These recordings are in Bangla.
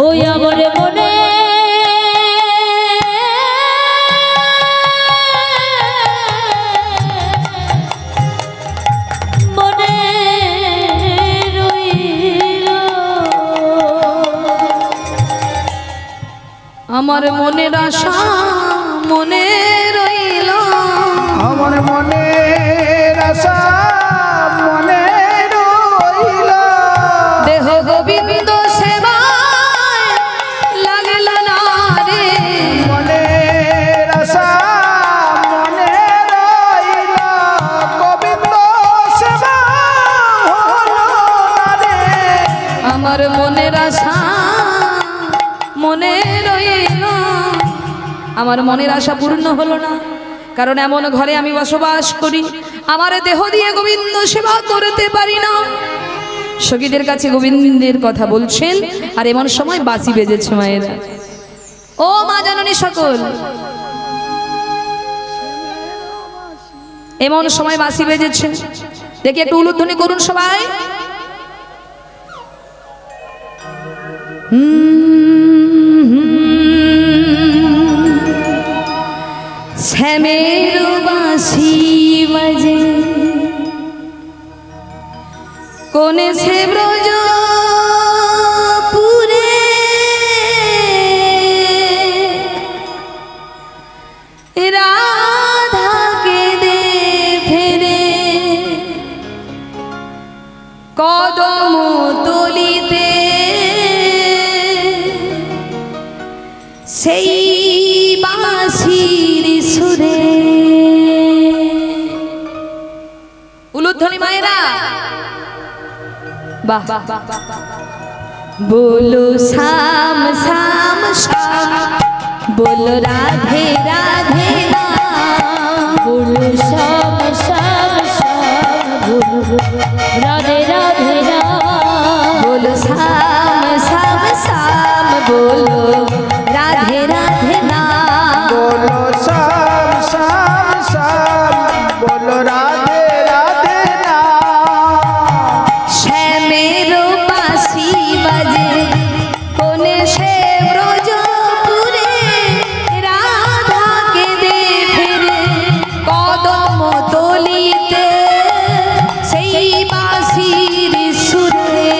ওই আমার মনে মনে রইল আমার মনের আশা মনে রইল আমার মনের আশা মনে রইল দেহ গোবিন্দ সেবায় লাগল না রে মনের আশা মনে রইল গোবিন্দ সেবা হলো না রে আমার মনের আশা মনে রইল আমার মনের আশা পূর্ণ হলো না কারণ এমন ঘরে আমি বসবাস করি আমার দেহ দিয়ে গোবিন্দ সেবা করতে পারি না সখীদের কাছে গোবিন্দের কথা বলছেন আর এমন সময় বাঁশি বেজেছে মায়েরা ও মা জননী সকল এমন সময় বাঁশি বেজেছে দেখি একটু উলুধ্বনি করুন সবাই শ্যামের বাঁশি বাজে কোনে সে ব্রজ পুরে রাধাকে দে ফেরে কদম তলিতে সেই বাঁশির সুরে উলুধ্বনি মায়েরা বাহ बोलो शाम शाम शाम बोलो राधे राधे नाम बोलो शाम शाम शाम बोलो राधे राधे नाम बोलो शाम शाम शाम बोलो राधे राधे नाम बोलो शाम शाम शाम बोलो राधे राधे नाम श्यामेर बाँशी बाजे कोने से ब्रजपुरे राधाके दे फेरे कदम तलिते सेई बाँशिर सुरे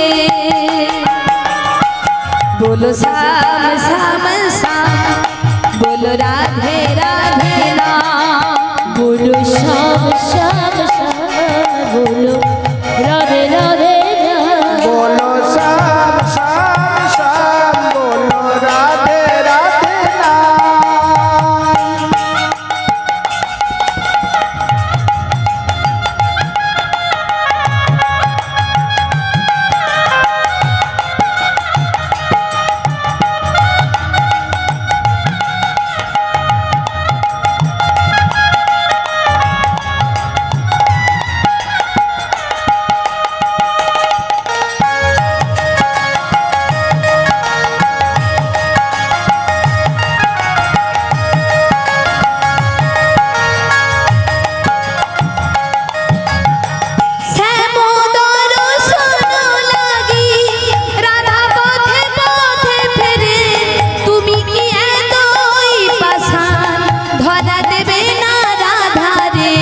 बोलो श्याम श्याम श्याम बोलो राधे राधे नाम बोलो श्याम श्याम श्याम बोलो राधे राधे नाम बोलो शाम शाम शाम बोलो राधे राधे नाम শ্যামোদর শোনো লাগি রাধা পথে পথে ফেরে তুমি কি এতই পাষাণ ধরা দেবে না রাধা রে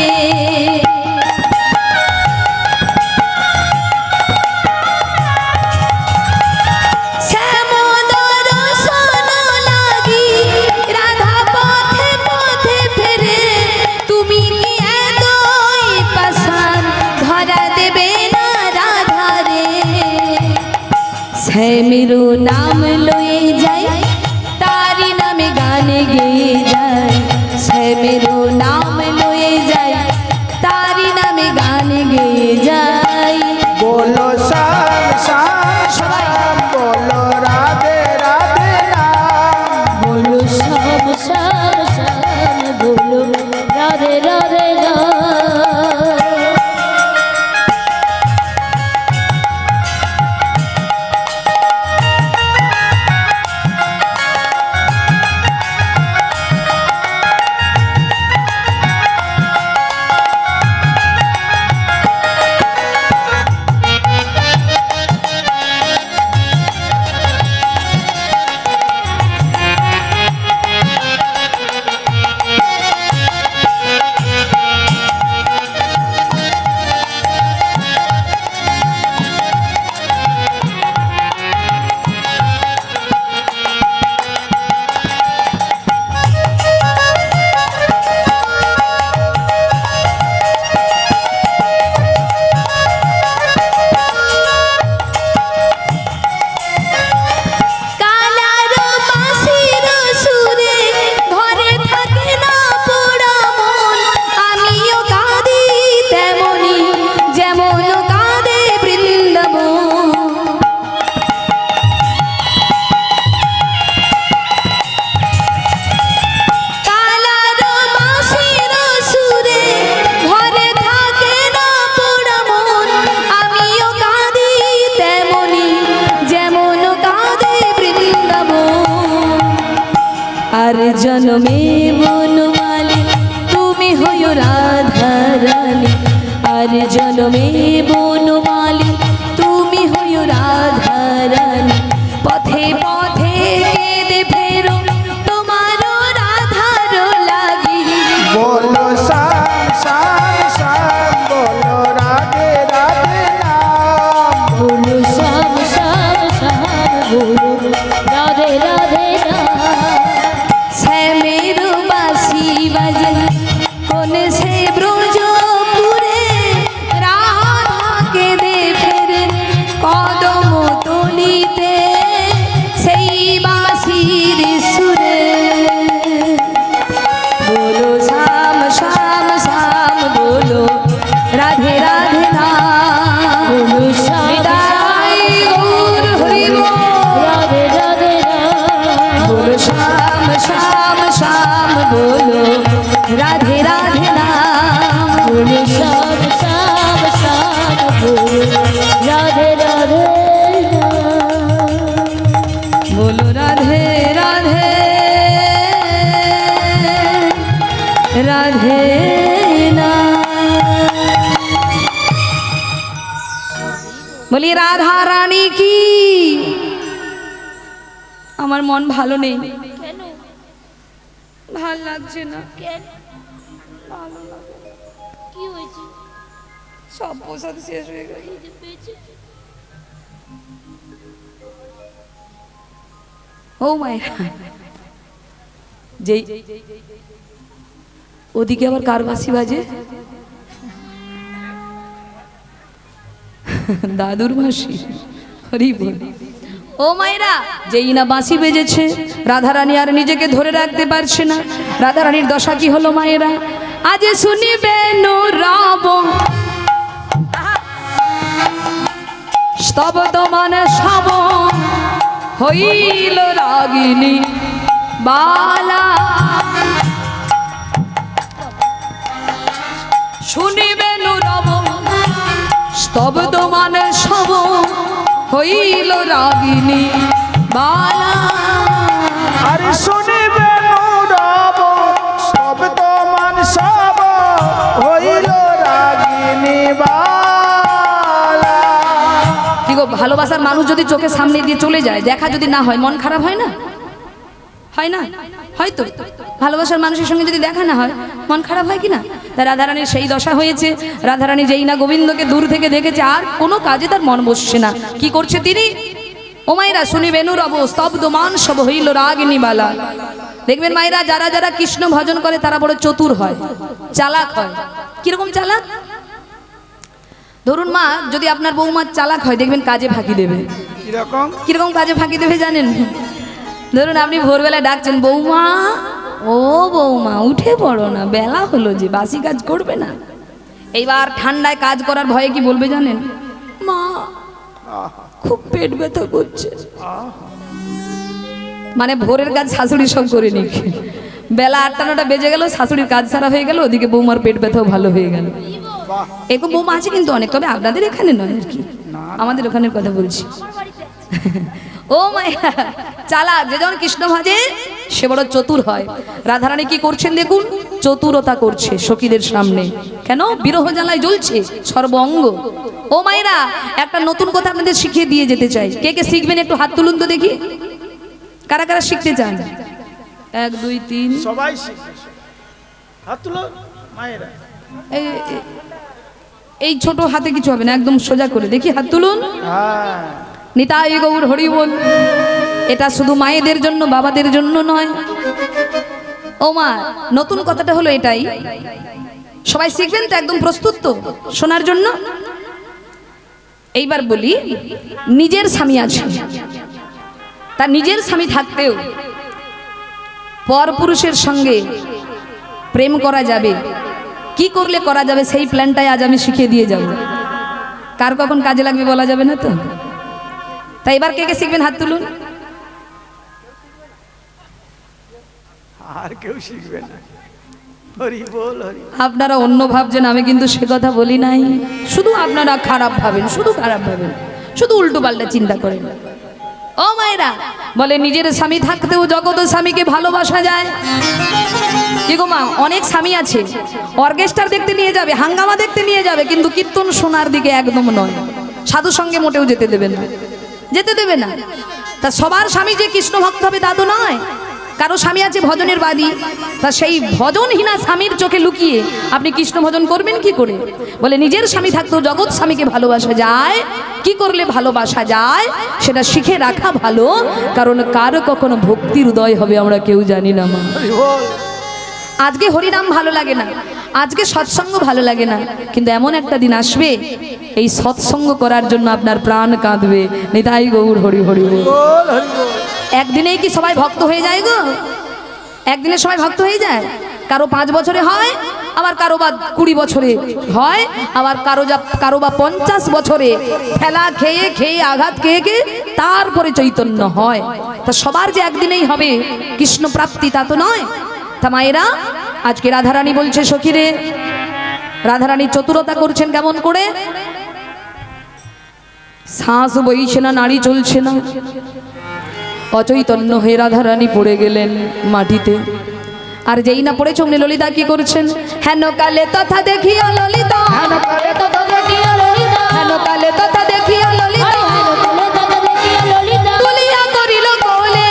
শ্যামোদর শোনো লাগি রাধা পথে পথে ফেরে তুমি কি এতই পাষাণ ধরা দেবে না রাধা রে শ্যামের নাম লয়ে যায় তারি নামে গান গেয়ে যায় শ্যামের নাম লয়ে যায় তারি নামে গান গেয়ে যায় बोलो शाम शाम शाम बोलो राधे राधे नाम बोलो श्याम श्याम श्याम बोलो राधे राधे नाम জন্মে বনমালী তুমি হইও রাধা রানী, আর জন্মে বনমালী তুমি হইও রাধা রানী। পথে পথে কেঁদে ফেরো তোমার রাধার লাগি। बोलो श्याम श्याम श्याम बोलो राधे राधे नाम। बोलो श्याम श्याम श्याम बोलो राधे राधे राम। শ্যামের বাঁশি বাজে কোন সে ব্রজপুরে, রাধাকে দে ফেরে কদম তলিতে সেই বাঁশির সুরে। বলো শ্যাম শ্যাম শ্যাম বলো রাধে রাধে নাম। बोलो श्याम বিদায় গৌর হরি বল। राधे राधे राम। बोलो श्याम श्याम श्याम बोलो राधे राधे नाम। बोलो श्याम श्याम श्याम बोलो राधे राधे राम। बोलो राधे राधे राधे नाम। बोली राधा रानी की। আমার মন ভালো নেই, কেন ভাল লাগছে না, কেন কি হয়েছে? সব প্রসাদ শেষ হয়ে গেল। খিদে পেয়েছে? ও মায়েরা, যেই ওদিকে আবার কার বাঁশি বাজে? দাদুর বাঁশি। হরি বল। ও মায়েরা, যেই না বাঁশি বেজেছে, রাধারানী আর নিজেকে ধরে রাখতে পারছে না। রাধারানীর দশা কি হলো মায়েরা? আজ শুনিবেন রব স্তবত মানে সব হইল রাগিনী বালা। শুনিবেন রব স্তবত মানে সব হইল রাগিনী বালা। अरे सुनिबे নুরব শব্দ মান সব হইল রাগিনী বালা। কি গো, ভালোবাসার মানুষ যদি চোখের সামনে দিয়ে চলে যায়, দেখা যদি না হয়, মন খারাপ হয় না? হয় না? হয়তো ভালোবাসার মানুষের সঙ্গে যদি দেখা না হয়, মন খারাপ হয় কি না? তা রাধারানীর সেই দশা হয়েছে। রাধারানী যেই না গোবিন্দকে দূর থেকে দেখেছে, আর কোনো কাজে তার মন বসছে না। কি করছে তিনি? ও মায়েরা, শুনিবেন রব স্তব্ধ মান সব হইল রাগিনী বালা। দেখবেন মায়েরা, যারা যারা কৃষ্ণ ভজন করে তারা বড় চতুর হয়, চালাক হয়। কিরকম চালাক? ধরুন মা, যদি আপনার বৌমা চালাক হয়, দেখবেন কাজে ফাঁকি দেবে। কিরকম? কিরকম কাজে ফাঁকি দেবে জানেন? ধরুন আপনি ভোরবেলায় ডাকছেন, বৌমা ও বৌমা উঠে পড়ো না, বেলা হলো যে, বাসি কাজ করবে না। এইবার ঠান্ডায় কাজ করার ভয়ে কি বলবে জানেন? মা খুব পেট ব্যথা করছে। মানে ভোরের কাজ শাশুড়ি সব করে নিক, বেলা 8টা-9টা বেজে গেল, শাশুড়ির কাজ সারা হয়ে গেল, ওদিকে বৌমার পেট ব্যথাও ভালো হয়ে গেল। এরকম বৌমা আছে কিন্তু অনেক, তবে আপনাদের এখানে নয় আর কি, আমাদের ওখানের কথা বলছি। ও মায়া, চালাক যে যখন কৃষ্ণ ভাজে সে বড় চতুর হয়। রাধারানী কি করছেন দেখুন, চতুরতা করছে সখীদের সামনে। কেন? বিরহ জ্বালায় জ্বলছে সর্ব অঙ্গ। ও মায়েরা, একটা নতুন কথা আপনাদের শিখিয়ে দিয়ে যেতে চাই। কে কে শিখবেন একটু হাত তুলুন তো দেখি। কারা কারা শিখতে চান? 1 2 3। সবাই শিখবে। হাত তুলো মায়েরা। এই ছোট হাতে কিছু হবে না, একদম সোজা করে দেখি হাত তুলুন। হ্যাঁ, নিতাই গৌর হরি বল। এটা শুধু মায়েদের জন্য, বাবাদের জন্য নয়। ও মা, নতুন কথাটা হলো এটাই, সবাই শিখবেন তো? একদম প্রস্তুত তো শোনার জন্য? এইবার বলি, নিজের স্বামী আছে, তার নিজের স্বামী থাকতেও পরপুরুষের সঙ্গে প্রেম করা যাবে, কি করলে করা যাবে সেই প্ল্যানটাই আজ আমি শিখিয়ে দিয়ে যাব। কার কখন কাজে লাগবে বলা যাবে না তো। তাই এবার কে কে শিখবেন হাত তুলুন। আর কেউ শিখবে না। হরি বল হরি। আপনারা অন্য ভাবছেন, আমি কিন্তু সে কথা বলি নাই। শুধু আপনারা খারাপ ভাবেন, শুধু খারাপ ভাবেন, শুধু উল্টো পাল্টা চিন্তা করেন। ও মায়েরা, বলে নিজের স্বামী থাকতেও জগৎ স্বামীকে ভালোবাসা যায়। কি গো মা, অনেক স্বামী আছে অর্কেস্ট্রার দেখতে নিয়ে যাবে, হাঙ্গামা দেখতে নিয়ে যাবে, কিন্তু কীর্তন শোনার দিকে একদম নয়, সাধু সঙ্গে মোটেও যেতে দেবে না, যেতে দেবে না। তা সবার স্বামী যে কৃষ্ণ ভক্ত হবে তা তো নয়, কারো স্বামী আছে ভজনের বাদী, তা সেই ভজনহীনা স্বামীর চোখে লুকিয়ে আপনি কৃষ্ণ ভজন করবেন কি করে? বলে নিজের স্বামী থাকতেও জগৎ স্বামীকে ভালোবাসা যায়। কি করলে ভালোবাসা যায় সেটা শিখে রাখা ভালো, কারণ কার কখনো ভক্তির উদয় হবে আমরা কেউ জানি না মা। হরি বল। আজকে হরিনাম ভালো লাগে না, আজকে সৎসঙ্গ ভালো লাগে না, কিন্তু এমন একটা দিন আসবে এই সৎসঙ্গ করার জন্য আপনার প্রাণ কাঁদবে। নিতাই গৌর হরি হরি বল। বল হরি বল। একদিনেই কি সবাই ভক্ত হয়ে যায় গো? একদিনে সবাই ভক্ত হয়ে যায়? কারো 5 বছরে হয়, আবার কারো বা 20 বছরে হয়, আবার কারো বা 50 বছরে ঠেলা খেয়ে খেয়ে আঘাত খেয়ে খেয়ে তারপরে চৈতন্য হয়। তা সবার যে একদিনেই হবে কৃষ্ণ প্রাপ্তি তা তো নয়। তা মায়েরা, আজকে রাধারানী বলছে সখীরে, রাধারানী চতুরতা করছেন কেমন করে? শ্বাস বইছে না, নাড়ি চলছে না, অচৈতন্য হয়ে রাধারানী পড়ে গেলেন মাটিতে। আর যেই না পড়েছে অমনি ললিতা কি করছেন? হেন কালে তথা দেখিও ললিতা, হেন কালে তথা দেখিও ললিতা, হেন কালে তথা দেখিও ললিতা, হেন কালে তথা দেখিও ললিতা, তুলিয়া করিল কোলে,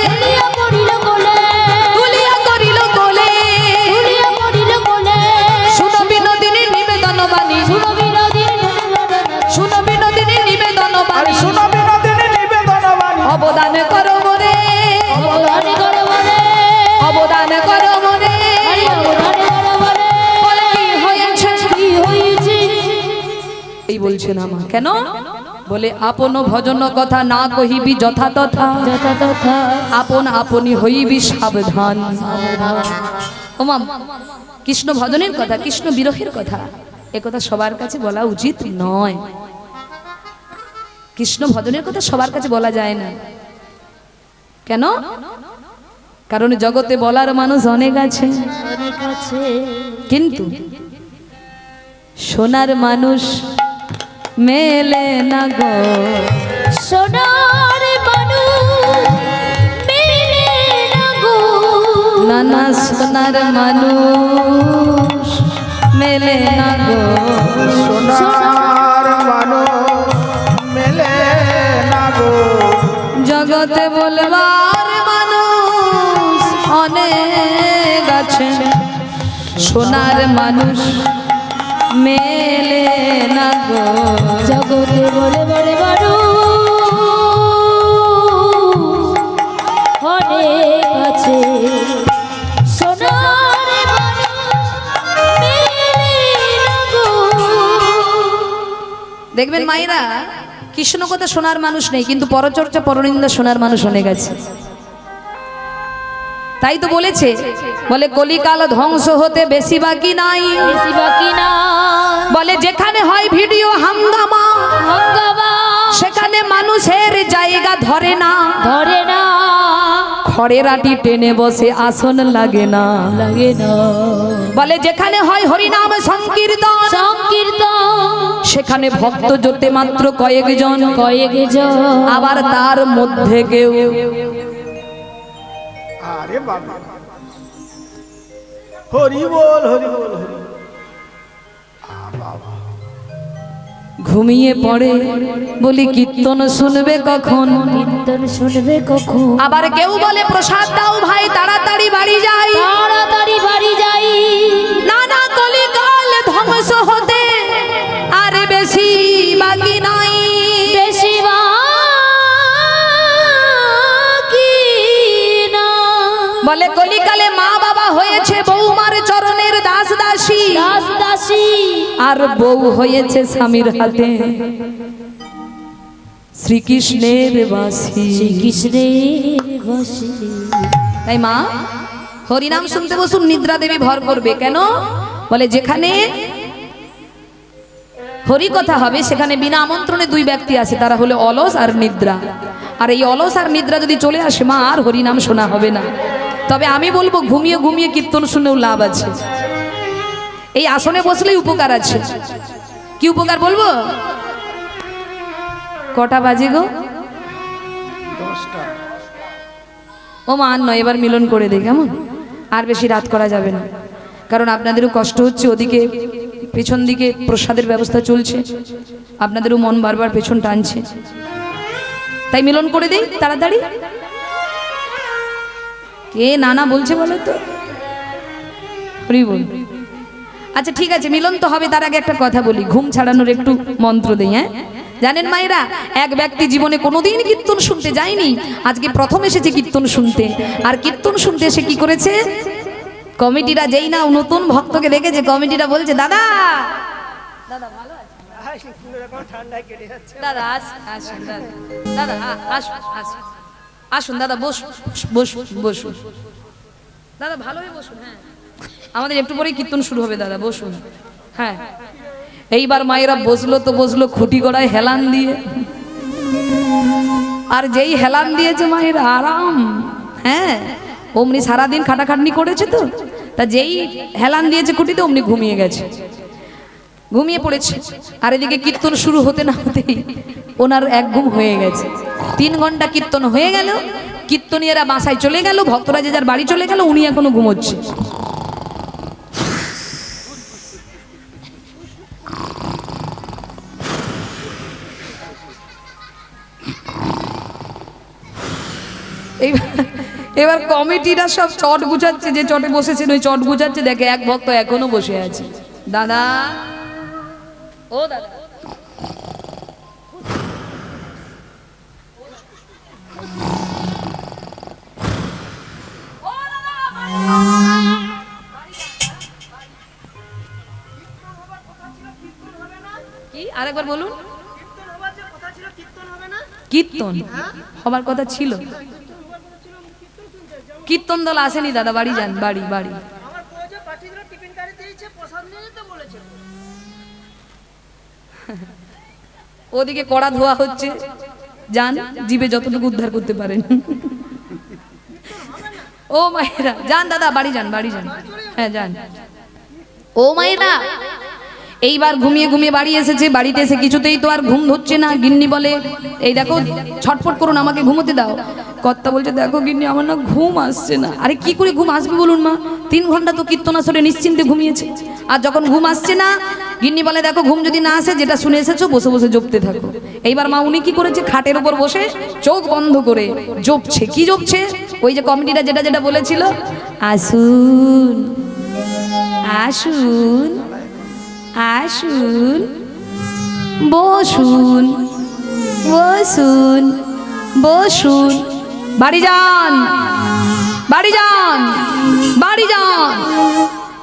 তুলিয়া পড়িল কোলে, তুলিয়া করিল কোলে, তুলিয়া পড়িল কোলে। শুনো বিনোদিনী নিবেদন বাণী, শুনো বিনোদিনী নিবেদন, শুনো বিনোদিনী নিবেদন আরে বাণী, শুনো বিনোদিনী নিবেদন বাণী। অবদান করো মোরে, অবদান করো বলে, অবদান করো মোরে। হরি অবদান করো বলে। বলে কি হয়েছে? কি হয়েছে? এই বলছেন আমা কেন? বলে আপন ভজন কথা না কহিবি যথা তথা, যথা তথা আপন আপনি হইবি সাবধান। ওমা, কৃষ্ণ ভজনের কথা, কৃষ্ণ বিরহের কথা, এ কথা সবার কাছে বলা উচিত নয়। কৃষ্ণ ভজনের কথা সবার কাছে বলা যায় না। কেন? কারণ জগতে বলার মানুষ অনেক আছে, অনেক আছে, কিন্তু শোনার মানুষ মেলে না গো। সোনার মানুষ মেলে না গো, নানা সোনার মানুষ মেলে না গো। সোনার মানুষ মেলে না গো। জগতে বলবার মানুষ অনেক আছে, সোনার মানুষ মেলে না গো। জগতে বলে বলে মানুষ অনেক আছে, সোনার মানুষ মেলে না গো। দেখবেন মায়েরা, কৃষ্ণ কথা শোনার মানুষ নেই, কিন্তু পরচর্চা পরনিন্দা শোনার মানুষ অনেক আছে। তাই তো বলেছে, বলে কলিকাল ধ্বংস হতে বেশি বাকি নাই। বেশি বাকি না, বলে যেখানে হয় ভিডিও হাঙ্গামা, হাঙ্গামা সেখানে মানুষের জায়গা ধরে না। ধরে না, খড়ের আটি টেনে বসে আসন লাগে না। লাগে না। বলে যেখানে হয় হরিনাম সংকীর্তন, সংকীর্তন সেখানে ভক্ত জোটে মাত্র কয়েকজন, কয়েকজন, আবার তার মধ্যে কেউ আরে বাবা, হরি বল হরি বল হরি। ঘুমিয়ে পড়ে। বলি কীর্তন শুনবে কখন? কীর্তন শুনবে কখন? আবার কেউ বলে প্রসাদ দাও ভাই, তাড়াতাড়ি বাড়ি যাই। তাড়াতাড়ি বাড়ি যাই। নানা কলিকাল ধ্বংস হতে আর বেশি বাকি নাই। বেশি বাকি না। বলে কলিকালে মা বাবা হয়েছে বৌমার চরণের দাস দাসী, দাস দাসী, আর বউ হয়েছে স্বামীর হাতে শ্রীকৃষ্ণের বাসী। শ্রীকৃষ্ণের বাসী। তাই মা, হরিনাম শুনতে বসুন, নিদ্রা দেবী ভর করবে কেন? বলে যেখানে হরি কথা হবে সেখানে বিনা আমন্ত্রণে 2 ব্যক্তি আছে, তারা হলো অলস আর নিদ্রা। আর এই অলস আর নিদ্রা যদি চলে আসে মা, আর হরিনাম শোনা হবে না। তবে আমি বলবো ঘুমিয়ে ঘুমিয়ে কীর্তন শুনেও লাভ আছে। এই আসনে বসলেই উপকার আছে। কি উপকার বলবো? কটা বাজে গো? 10টা। ও মা আর নয়, এবার মিলন করে দিই কেমন? আর বেশি রাত করা যাবে না, কারণ আপনাদেরও কষ্ট হচ্ছে, ওদিকে পেছন দিকে প্রসাদের ব্যবস্থা চলছে, আপনাদেরও মন বারবার পেছন টানছে, তাই মিলন করে দেই তাড়াতাড়ি। কে নানা বলছে বলো তো? হরি বল। আচ্ছা ঠিক আছে, মিলন তো হবে, তার আগে একটা কথা বলি, ঘুম ছাড়ানোর একটু মন্ত্র দেই। হ্যাঁ জানেন মায়েরা, এক ব্যক্তি জীবনে কোনোদিন কীর্তন শুনতে যায়নি, আজকে প্রথম এসেছে কীর্তন শুনতে। আর কীর্তন শুনতে এসে কি করেছে, কমিটিরা যেই না নতুন ভক্তকে দেখেছে, কমিটিরা বলছে দাদা দাদা ভালো আছে, ঠান্ডায় কেটে যাচ্ছে। দাদা আসুন, দাদা দাদা আসুন আসুন আসুন, দাদা বসুন বসুন বসুন, দাদা ভালোই বসুন। হ্যাঁ আমাদের একটু পরেই কীর্তন শুরু হবে, দাদা বসুন। হ্যাঁ এইবার মায়েরা বসলো তো বসলো খুঁটি গড়ায় হেলান দিয়ে, আর যেই হেলান দিয়েছে মায়েরা আরাম। হ্যাঁ অমনি সারাদিন খাটাখাটনি করেছে তো, তা যেই হেলান দিয়েছে খুঁটিতে অমনি ঘুমিয়ে গেছে, ঘুমিয়ে পড়েছে। আর এদিকে কীর্তন শুরু হতে না হতেই ওনার এক ঘুম হয়ে গেছে। 3 ঘন্টা কীর্তন হয়ে গেল, কীর্তনীয়রা বাসায় চলে গেল, ভক্তরা যে যার বাড়ি চলে গেল, উনি এখনো ঘুমোচ্ছে। এবার কমিটিরা সব চট গুছাচ্ছে, যে চটে বসেছেন ওই চট গুছাচ্ছে, দেখে এক ভক্ত এখনো বসে আছে। দাদা ও দাদা, কি আরেকবার বলুন? কীর্তন হবার কথা ছিল, কীর্তন দল আসেনি দাদা, বাড়ি যান, বাড়ি বাড়ি। ওদিকে কড়া ধোয়া হচ্ছে, যান জিভে যতটুকু উদ্ধার করতে পারেন। ও মায়েরা যান, দাদা বাড়ি যান, বাড়ি যান। হ্যাঁ যান। ও মায়েরা এইবার ঘুমিয়ে ঘুমিয়ে বাড়ি এসেছে, বাড়িতে এসে কিছুতেই তো আর ঘুম ধরছে না। গিন্নি বলে এই দেখো ছটফট করুন, আমাকে ঘুমোতে দাও। কর্তা বলছে দেখো গিন্নি আমার না ঘুম আসছে না। আরে কি করে ঘুম আসবে বলুন মা, 3 ঘন্টা তো কীর্তন আসরে নিশ্চিন্তে ঘুমিয়েছে, আর যখন ঘুম আসছে না, গিন্নি বলে দেখো ঘুম যদি না আসে, যেটা শুনে এসেছো বসে বসে জপতে থাকো। এইবার মা উনি কি করেছে, খাটের উপর বসে চোখ বন্ধ করে জপছে। কি জপছে? ওই যে কমিটিটা যেটা যেটা বলেছিল, আসুন আসুন আসুন, বসুন বসুন বসুন, বাড়ি যান বাড়ি যান বাড়ি যান,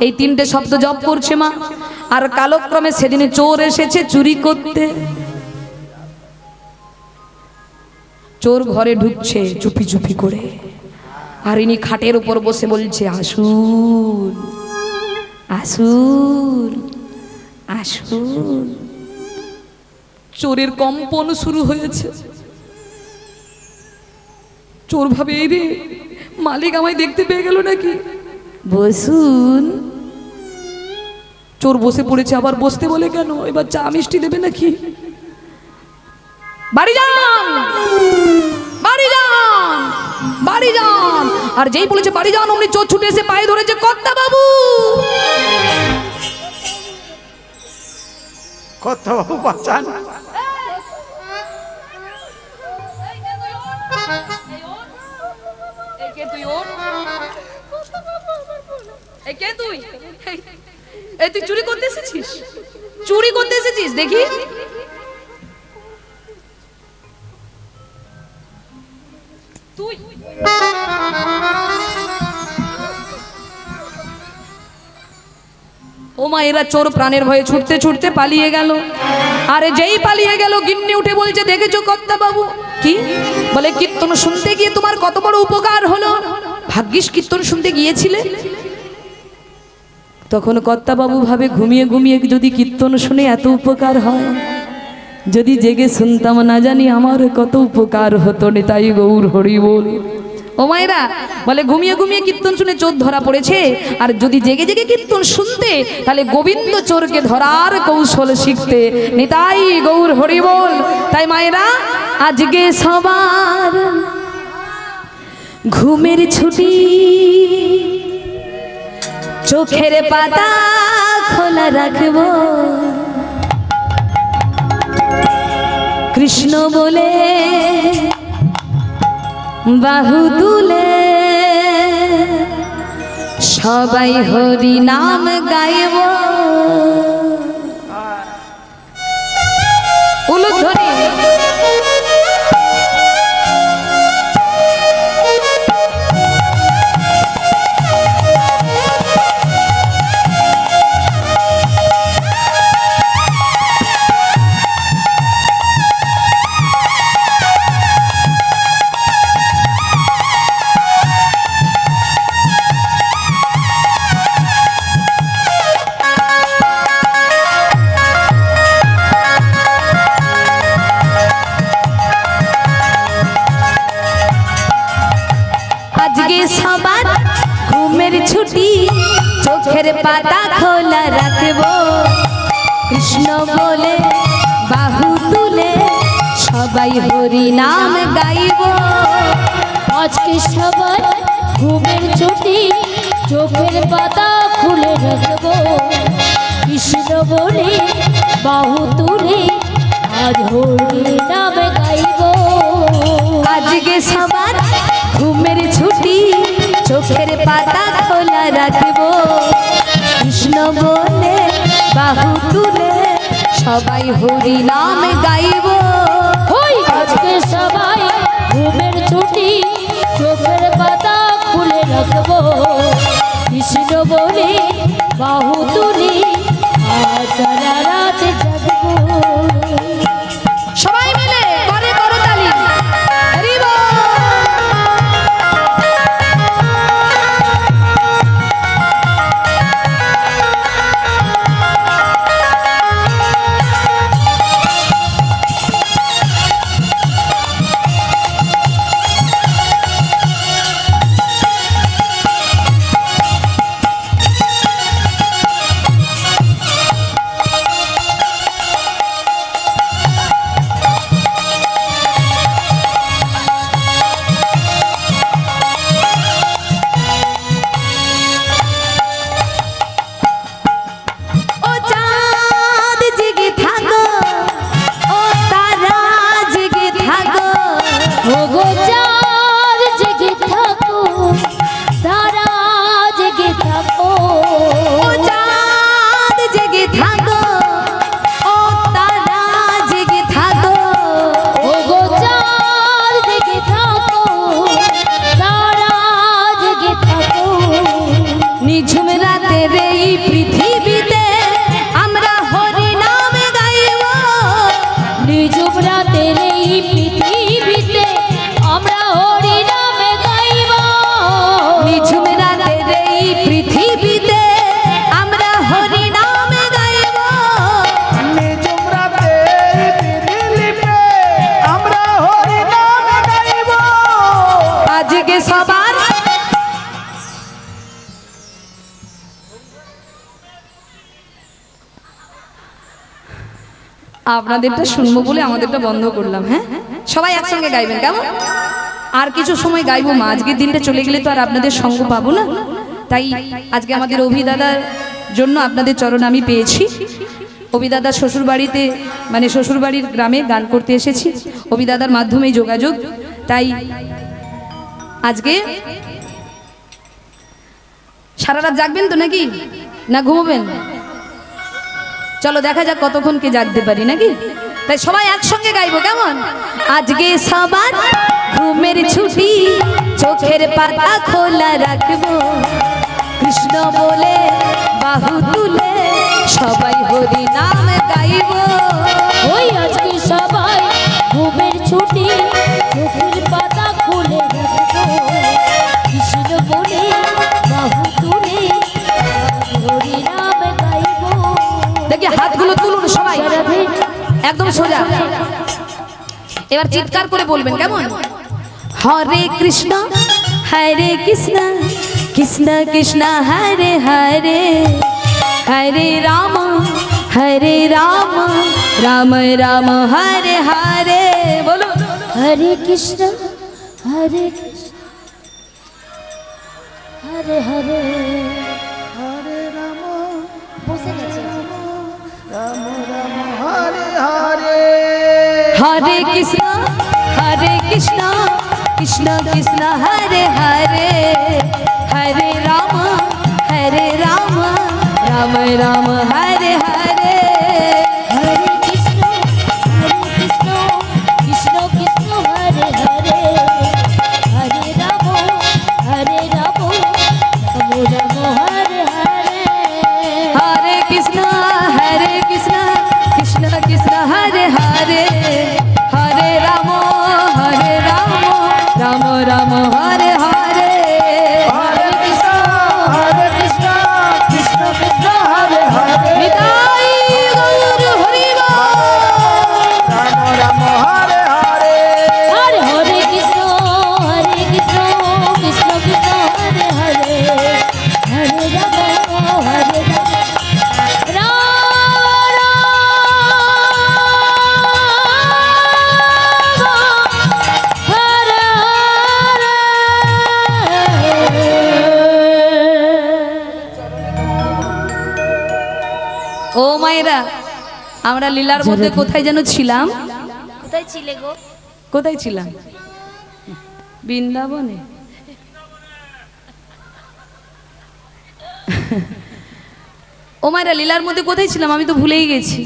এই 3টে শব্দ জপ করছে মা। আর কালক্রমে সেদিনে চোর এসেছে চুরি করতে, চোর ঘরে ঢুকছে চুপি চুপি করে, আর ইনি খাটের উপর বসে বলছে আসুন আসুন আসুন। চোরের কম্পন শুরু হয়েছে, চোর ভাবে এই রে মালিক আমায় দেখতে পেয়ে গেল নাকি, বসুন। চোর বসে পড়েছে, আবার বসতে বলে কেন, এবার চা মিষ্টি দেবে নাকি? বাড়ি যান বাড়ি যান বাড়ি যান। আর যেই বলেছে বাড়ি যান, অমনি চোর ছুটে এসে পায়ে ধরেছে, কর্তা বাবু কর্তা বাবু বাঁচান। তুই চুরি করতে এসেছিস, চুরি করতে এসেছিস দেখি। তুই ও মা, এরা চোর প্রাণের ভয়ে ছুটতে ছুটতে পালিয়ে গেল। আরে যেই পালিয়ে গেল, গিন্নি উঠে বলছে দেখেছো কর্তা বাবু? কি বলে? কীর্তন শুনতে গিয়ে তোমার কত বড় উপকার হলো, ভাগ্যিস কীর্তন শুনতে গিয়েছিলে। তখন কর্তা বাবু ভাবে ঘুমিয়ে ঘুমিয়ে যদি কীর্তন শুনে এত উপকার হয়, যদি জেগে শুনতাম না জানি আমার কত উপকার হতো। নিতাই গৌর হরি বল। ও মায়েরা বলে ঘুমিয়ে ঘুমিয়ে কীর্তন শুনে চোর ধরা পড়েছে, আর যদি জেগে জেগে কীর্তন শুনতে, তাহলে গোবিন্দ চোরকে ধরার কৌশল শিখতে। নিতাই গৌর হরি বল। তাই মায়েরা আজকে সবার ঘুমের ছুটি চোখের পাতা খোলা রাখবো কৃষ্ণ বলে বাহু তুলে সবাই হরি নাম গাইব উলুধ্বনি আজকে সবার ঘুমের ছুটি চোখের পাতা খোলা রাখবো কৃষ্ণ বলে বাহু তুলে সবাই হরি নাম গাইব আজকে সবাই ঘুমের ছুটি চোখের পাতা খুলে রাখবো কৃষ্ণ বলে বাহু তুলে আজ হরি নাম গাইব আজকে সবার ঘুমের ছুটি চোখের পাতা খোলা রাখবো কৃষ্ণ বলে বাহু তুলে সবাই হরি নাম গাইব ওই আজকে সবাই ঘুমের ছুটি চোখের পাতা খুলে রাখবো কৃষ্ণ বলে বাহু তুলে আজ সারা রাত জাগবো সবাই মিলে করে করো তালি হরি বল। ও চাঁদ জেগে থাকো ও তারা জেগে থাকো ওগো চাঁদ জেগে থাকো তারা জেগে থাকো ও চাঁদ জেগে থাকো ও তারা জেগে থাকো ওগো চাঁদ জেগে থাকো তারা জেগে থাকো নিঝুম রাতের এই পৃথিবীতে আমরা হরি নাম গাইব নিঝুম রাতের এই পৃথিবীতে আমরা হরি নামে গাইব নিঝুম রাতের এই পৃথিবীতে আমরা হরি নাম গাইব নিজুম রাতে দিলিপে আমরা হরি নাম গাইব আজকে সবার আপনাদেরটা শুনবো বলে আমাদেরটা বন্ধ করলাম হ্যাঁ সবাই একসঙ্গে গাইবেন কেমন আর কিছু সময় গাইবো মা আজকের দিনটা চলে গেলে তো আর আপনাদের সঙ্গ পাবো না তাই আজকে আমাদের অভিদাদার জন্য আপনাদের চরণ আমি পেয়েছি অভিদাদার শ্বশুর বাড়িতে মানে শ্বশুর বাড়ির গ্রামে গান করতে এসেছি অভিদাদার মাধ্যমেই যোগাযোগ তাই আজকে সারা রাত জাগবেন তো নাকি না ঘুমোবেন চলো দেখা যাক কতক্ষণকে জাগতে পারি নাকি তাই সবাই একসঙ্গে গাইবো কেমন আজকে সবার ঘুমের ছুটি চোখের পাতা খোলা রাখবো কৃষ্ণ বলে বাহু তুলে সবাই হরি নাম গাইবো ওই আজকে সবাই ঘুমের ছুটি চোখের পাতা খুলে রাখবো কৃষ্ণ বলে বাহু তুলে হরি নাম গাইব দেখি হাতগুলো তুলুন সবাই রাধে একদম সোজা এবার চিৎকার করে বলবেন কেমন হরে কৃষ্ণ কৃষ্ণ কৃষ্ণ কৃষ্ণ হরে হরে হরে রাম রাম রাম হরে হরে বলো হরে কৃষ্ণ হরে কৃষ্ণ হরে হরে হরে রাম বসে গেছে রাম রাম হরে হরে हरे कृष्णा कृष्णा कृष्णा हरे हरे हरे राम राम राम हरे हरे हरे कृष्ण कृष्ण कृष्ण हरे हरे हरे राम राम राम हरे हरे हरे कृष्णा कृष्णा कृष्णा हरे हरे हरे राम राम राम हरे हरे हरे कृष्ण कृष्ण कृष्ण हरे हरे निताई गौर हरि बोल। राम राम हरे हरे हरे हरे कृष्ण कृष्ण कृष्ण हरे हरे हरे राम हरे राम ও মায়েরা, আমরা লীলার মধ্যে কোথায় যেন ছিলাম? কোথায় ছিলে গো? কোথায় ছিলাম? বৃন্দাবনে। ও মায়েরা, লীলার মধ্যে কোথায় ছিলাম আমি তো ভুলেই গেছি।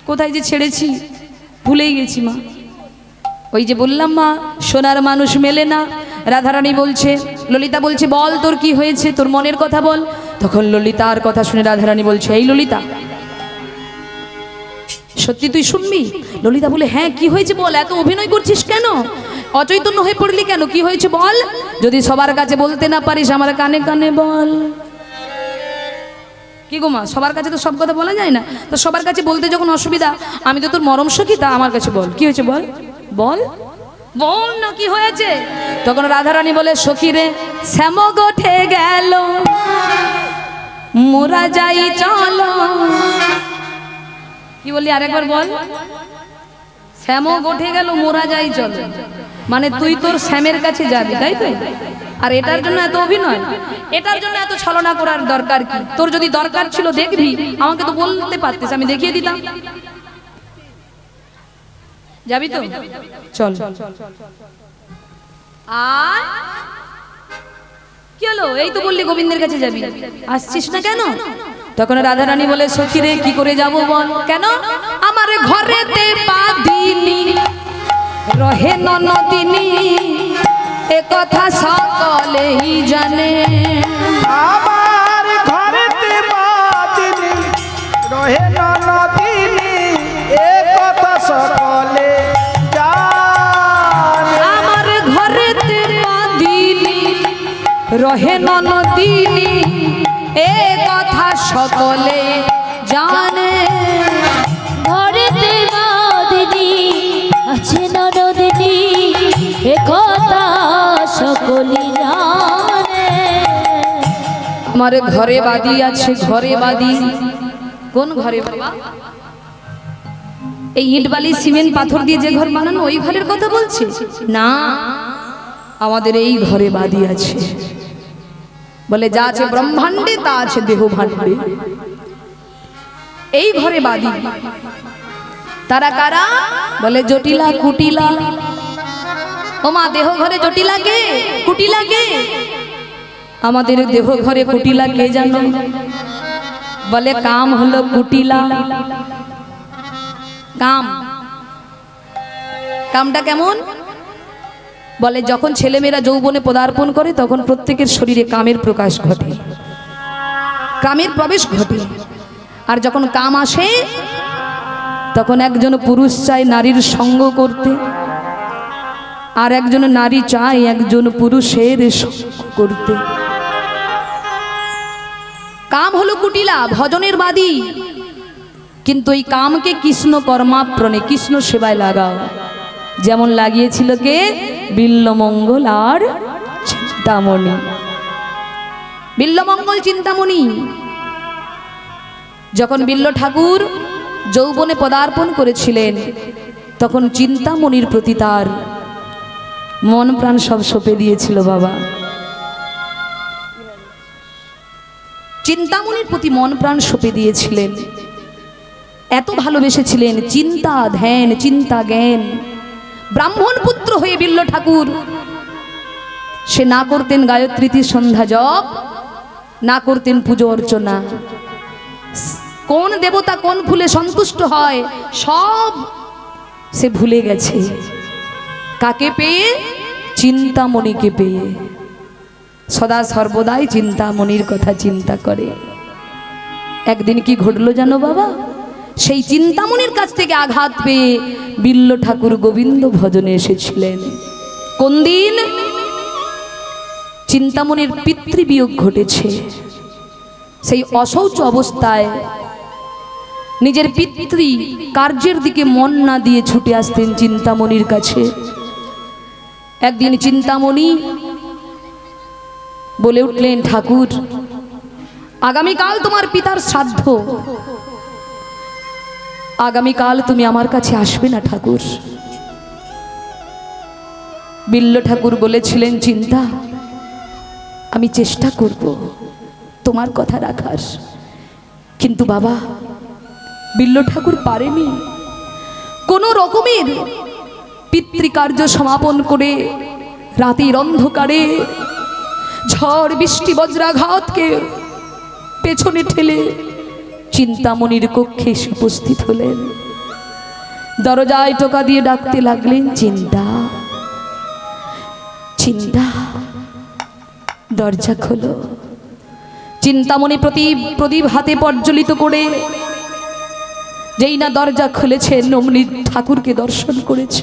কোথায় যে ছেড়েছি ভুলেই গেছি মা। ওই যে বললাম মা, সোনার মানুষ মেলে না। রাধারানী বলছে, ললিতা বলছে বল তোর কি হয়েছে, তোর মনের কথা বল। তখন ললিতার কথা শুনে রাধারানী বলছে, এই ললিতা সত্যি তুই শুনবি? ললিতা বলে হ্যাঁ কি হয়েছে বল, এত অভিনয় করছিস কেন, অচৈতন্য হয়ে পড়লি কেন, কি হয়েছে বল। যদি সবার কাছে বলতে না পারিস আমার কানে কানে বল। কি গো মা, সবার কাছে তো সব কথা বলা যায় না, তো সবার কাছে বলতে যখন অসুবিধা, আমি তো তোর মরম সখী, তা আমার কাছে বল কি হয়েছে বল বল বল না কি হয়েছে। তখন রাধারানী বলে, সখী রে শ্যাম গোঠে গেল মোরা যাই চলো। কি বললি আরেকবার বল। শ্যাম গোঠে গেল মোরা যাই চলো, মানে তুই তোর শ্যামের কাছে যাবি তাই তো। আর এটার জন্য এত অভিনয়, এটার জন্য এত ছলনা করার দরকার কি? তোর যদি দরকার ছিল দেখবি, আমাকে তো বলতে পারতিস, আমি দেখিয়ে দিতাম। যাবি তো চল। আর কি হলো, এই তো বললি গোবিন্দের কাছে যাবি, আসছিস না কেন? তখন রাধারানী বলে, সখী রে কি করে যাব বল। কেন? আমার ঘরেতে বাঁধিনি রহে ননদিনী, এ কথা সকলেই জানে। আমার ঘরেতে বাদিনী রহে ননদিনী, এ কথা সকলে জানে। আমার ঘরেতে বাঁধিনি রহে ননদিনী, এ কথা সকলে জানে। ঘরেতে বাদিনী আছে ননদিনী, এ কথা সকলি জানে। আমার ঘরে বাদি আছে, ঘরে বাদি। কোন ঘরে বাবা? এই ইট বালি সিমেন্ট পাথর দিয়ে যে ঘর বানানো ওই ঘরের কথা বলছে না, আমাদের এই ঘরে বাদি আছে। বলে যা আছে ব্রহ্মাণ্ডে তা আছে দেহ ভাণ্ডে, এই ঘরে বাদি। তারা কারা? বলে জটিলা কুটিলা। ও মা, দেহ ঘরে জটিলা কে, কুটিলা কে? আমাদের দেহ ঘরে কুটিলা কে জানো? বলে কাম হলো কুটিলা। কাম, কামটা কেমন? বলে যখন ছেলেমেয়েরা যৌবনে পদার্পণ করে তখন প্রত্যেকের শরীরে কামের প্রকাশ ঘটে, কামের প্রবেশ ঘটে। আর যখন কাম আসে তখন একজন পুরুষ চায় নারীর সঙ্গ করতে, আর একজন নারী চায় একজন পুরুষের সঙ্গ করতে। কাম হলো কুটিলা, ভজনের বাদী। কিন্তু এই কামকে কৃষ্ণ কর্মাপ্রণে, কৃষ্ণ সেবায় লাগাও। যেমন লাগিয়েছিল কে? বিল্লমঙ্গল আর চিন্তামণি। বিল্লমঙ্গল চিন্তামণি যখন বিল্ল ঠাকুর যৌবনে পদার্পণ করেছিলেন, তখন চিন্তামণির প্রতি তার মন প্রাণ সব সঁপে দিয়েছিল বাবা। চিন্তামণির প্রতি মন প্রাণ সঁপে দিয়েছিলেন, এত ভালোবেসেছিলেন। চিন্তা ধ্যান, চিন্তা জ্ঞান। ব্রাহ্মণ পুত্র হয়ে বিল্ল ঠাকুর সে না করতেন গায়ত্রীতি সন্ধ্যা জপ, না করতেন পুজো অর্চনা। কোন দেবতা কোন ফুলে সন্তুষ্ট হয় সব সে ভুলে গেছে। কাকে পেয়ে? চিন্তামণিকে পেয়ে। সদা সর্বদাই চিন্তামণির কথা চিন্তা করে। একদিন কি ঘটলো জানো বাবা? সেই চিন্তামণির কাছ থেকে আঘাত পেয়ে বিল্ল ঠাকুর গোবিন্দ ভজনে এসেছিলেন। কোন দিন? চিন্তামণির পিতৃবিয়োগ ঘটেছে। সেই অশৌচ অবস্থায় নিজের পিতৃ কার্যের দিকে মন না দিয়ে ছুটে আসতেন চিন্তামণির কাছে। একদিন চিন্তামণি বলে উঠলেন, ঠাকুর আগামীকাল তোমার পিতার শ্রাদ্ধ, আগামীকাল তুমি আমার কাছে আসবে না ঠাকুর। বিল্ল ঠাকুর বলেছিলেন, চিন্তা আমি চেষ্টা করব তোমার কথা রাখার। কিন্তু বাবা বিল্ল ঠাকুর পারেনি। কোনো রকমের পিতৃকার্য সমাপন করে রাতের অন্ধকারে ঝড় বৃষ্টি বজ্রাঘাতকে পেছনে ঠেলে চিন্তামণির কক্ষে এসে উপস্থিত হলেন। দরজায় টোকা দিয়ে ডাকতে লাগলেন, চিন্তা চিন্তা দরজা খোলো। চিন্তামণি প্রদীপ হাতে প্রজ্বলিত করে যেই না দরজা খুলেছেন অমনি ঠাকুরকে দর্শন করেছে।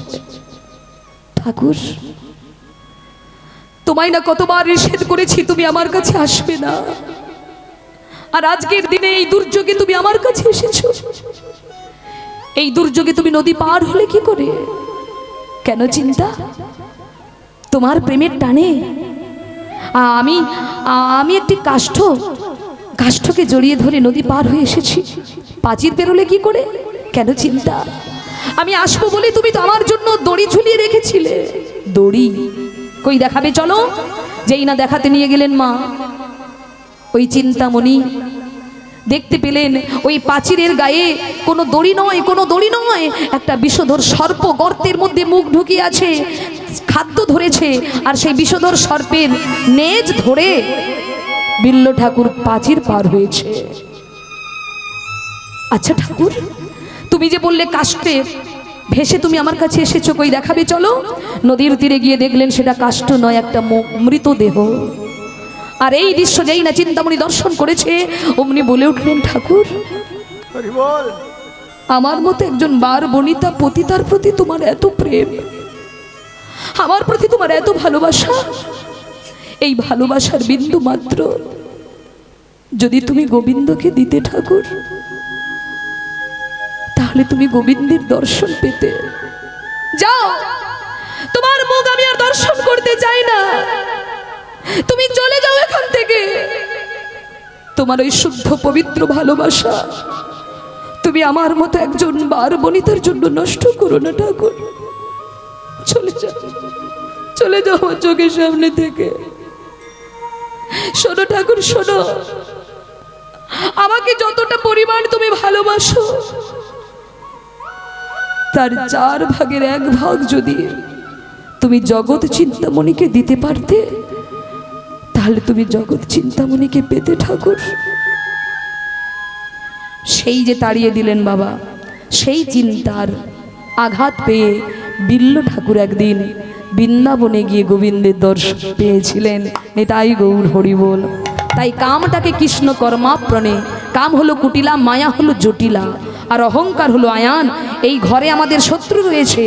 ঠাকুর তোমায় না কতবার নিষেধ করেছি তুমি আমার কাছে আসবে না, আর আজকের দিনে এই দুর্যোগে তুমি আমার কাছে এসেছো। এই দুর্যোগে তুমি নদী পার হলে কি করে? কেন চিন্তা? তোমার প্রেমের টানে আমি আমি একটি কাষ্ঠকে জড়িয়ে ধরে নদী পার হয়ে এসেছি। প্রাচীর পেরোলে কি করে? কেন চিন্তা? আমি আসবো বলে তুমি তো আমার জন্য দড়ি ঝুলিয়ে রেখেছিলে। দড়ি কই দেখাবে চলো। যেই না দেখাতে নিয়ে গেলেন মা, ওই চিন্তামণি দেখতে পেলেন ওই প্রাচীরের গায়ে কোনো দড়ি নয়, কোনো দড়ি নয়, একটা বিষধর সর্প গর্তের মধ্যে মুখ ঢুকিয়ে আছে, খাদ্য ধরেছে। আর সেই বিষধর সর্পের নেজ ধরে বিল্ল ঠাকুর প্রাচীর পার হয়েছে। আচ্ছা ঠাকুর, তুমি যে বললে কাষ্ঠে ভেসে তুমি আমার কাছে এসেছো, কই দেখাবে চলো। নদীর তীরে গিয়ে দেখলেন সেটা কাষ্ঠ নয়, একটা মৃতদেহ। আর এই দৃশ্য যেই না চিন্তামণি দর্শন করেছে অমনি বলে উঠলেন, ঠাকুর আমার মতো একজন বার বনিতা পতিতার প্রতি তোমার এত প্রেম, আমার প্রতি তোমার এত ভালোবাসা, এই ভালোবাসার বিন্দু মাত্র যদি তুমি গোবিন্দকে দিতে ঠাকুর, তাহলে তুমি গোবিন্দের দর্শন পেতে। যাও, তোমার মুখ আমি আর দর্শন করতে চাই না, তুমি চলে যাও এখান থেকে। তোমার ওই শুদ্ধ পবিত্র ভালোবাসা তুমি আমার মতো একজন বার বনিতার জন্য নষ্ট করো না ঠাকুর। চলে যাও, চলে যাও আমার চোখের সামনে থেকে। শোনো ঠাকুর, শোনো, আমাকে যতটা পরিমাণ তুমি ভালোবাসো তার 4 ভাগের 1 ভাগ যদি তুমি জগৎ চিন্তামণিকে দিতে পারতে, তাহলে তুমি জগৎ চিন্তামণিকে পেতে ঠাকুর। সেই যে তাড়িয়ে দিলেন বাবা, সেই চিন্তার আঘাত পেয়ে বিল্ল ঠাকুর একদিন বৃন্দাবনে গিয়ে গোবিন্দের দর্শন পেয়েছিলেন। এটাই গৌর হরি বল। তাই কামটাকে কৃষ্ণ কর্মাপ্রণে, কাম হলো কুটিলা, মায়া হলো জটিলা, আর অহংকার হলো আয়ান। এই ঘরে আমাদের শত্রু রয়েছে,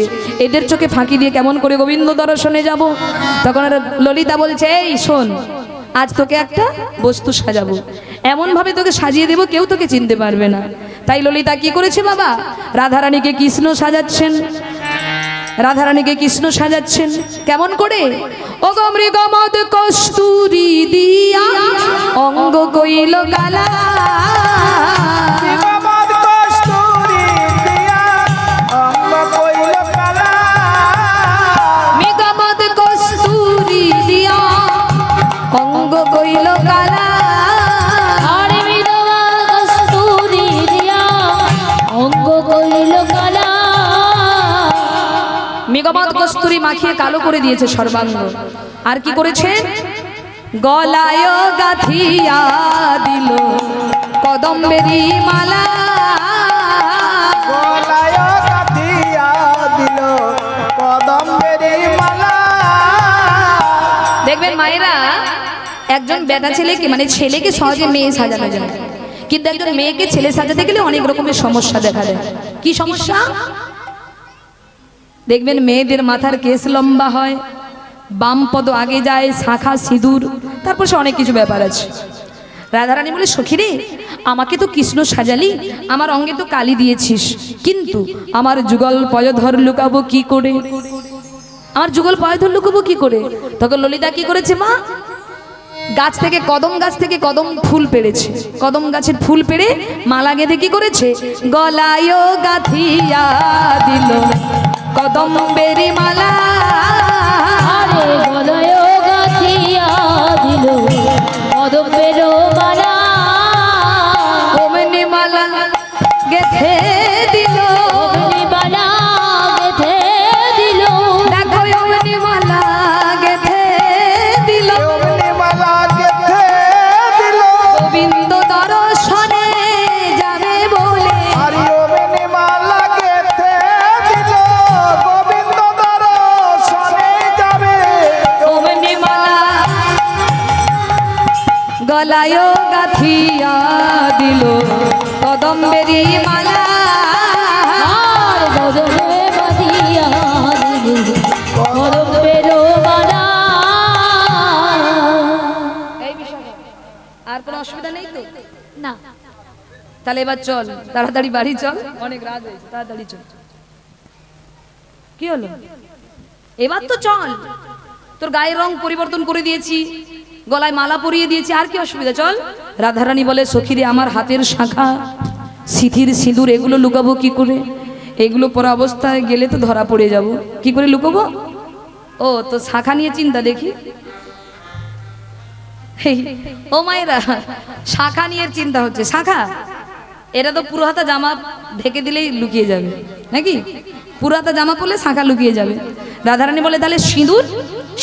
এদের চোখে ফাঁকি দিয়ে কেমন করে গোবিন্দ দর্শনে যাব? তখন ললিতা বলছে, এই শোন, আজ তোকে একটা বস্তু সাজাবো, এমনভাবে তোকে সাজিয়ে দেবো কেউ তোকে চিনতে পারবে না। তাই ললিতা কি করেছে বাবা? রাধারানীকে কৃষ্ণ সাজাচ্ছেন, রাধারানীকে কৃষ্ণ সাজাচ্ছেন। কেমন করে? ও গো মৃগমদ কস্তুরী দিয়া অঙ্গ কইল কালা, মৃগমদ কস্তুরী দিয়া অঙ্গ কইল কালা, আর নিগমত কস্তুরী মাখিয়ে কালো করে দিয়েছে সর্বাঙ্গ। আর কি করেছে? গলায় গাথিয়া দিল কদম্বেরি মালা। গলায় গাঁথিয়া দিল কদম্বেরি মালা। দেখবেন মায়েরা, একজন বেটা ছেলেকে মানে ছেলেকে সহজে মেয়ে সাজানো যায়, কিন্তু একজন মেয়েকে ছেলে সাজাতে গেলে অনেক রকমের সমস্যা দেখা দেয়। কি সমস্যা? দেখবেন মেয়েদের মাথার কেস লম্বা হয়, বাম পদ আগে যায়, শাখা সিঁদুর, তারপর সে অনেক কিছু ব্যাপার আছে। রাধারানী বলে, সখী রে, আমাকে তো কৃষ্ণ সাজালি, আমার অঙ্গে তো কালি দিয়েছিস, কিন্তু আমার যুগল পয়ধর লুকাবো কি করে? আমার যুগল পয়ধর লুকাবো কি করে? তখন ললিতা কি করেছে মা? গাছ থেকে কদম ফুল পেড়েছে, কদম গাছের ফুল পেড়ে মালা গেঁথে কি করেছে? গলায় গাঁথিয়া দিল কদম্বেরি মালা। আরে গলায় গাঁথিয়া দিল কদম্বের মালা। ওমনি মালা গেঁথে দিল, অমনি মালা গেঁথে দিল। দেখো ওমনি মালা গেঁথে দিল। অমনি মালা গেঁথে দিল। গোবিন্দ দর্শনে যাবে বলে, আর অমনি মালা গেঁথে দিল। গোবিন্দ দর্শনে যাবে। ওমনি মালা গলায় গাঁথিয়া দিল কদম্বেরি মালা। আর গগনে বাঁধিয়া দিল কদম্বের মালা। আর কোনো অসুবিধা নেই তো? না, তাহলে এবার চল, তাড়াতাড়ি বাড়ি চল, অনেক রাত হয়েছে, তাড়াতাড়ি চল। কি হলো? এবার তো চল, তোর গায়ের রং পরিবর্তন করে দিয়েছি, গলায় মালা পরিয়ে দিয়েছি, আর কি অসুবিধা? চল। রাধারানী বলে, সখীরে, আমার হাতের শাখা সিথির সিঁদুর এগুলো লুকাবো কি করে? এগুলো পরা অবস্থায় গেলে তো ধরা পড়ে যাব, কি করে লুকাবো? ও তো শাখা নিয়ে চিন্তা দেখি। ও মায়েরা, শাখা নিয়ে চিন্তা হচ্ছে। শাখা এটা তো পুরো হাতা জামা ঢেকে দিলেই লুকিয়ে যাবে নাকি? পুরো হাতা জামা পরলে শাখা লুকিয়ে যাবে। রাধারানী বলে, তাহলে সিঁদুর,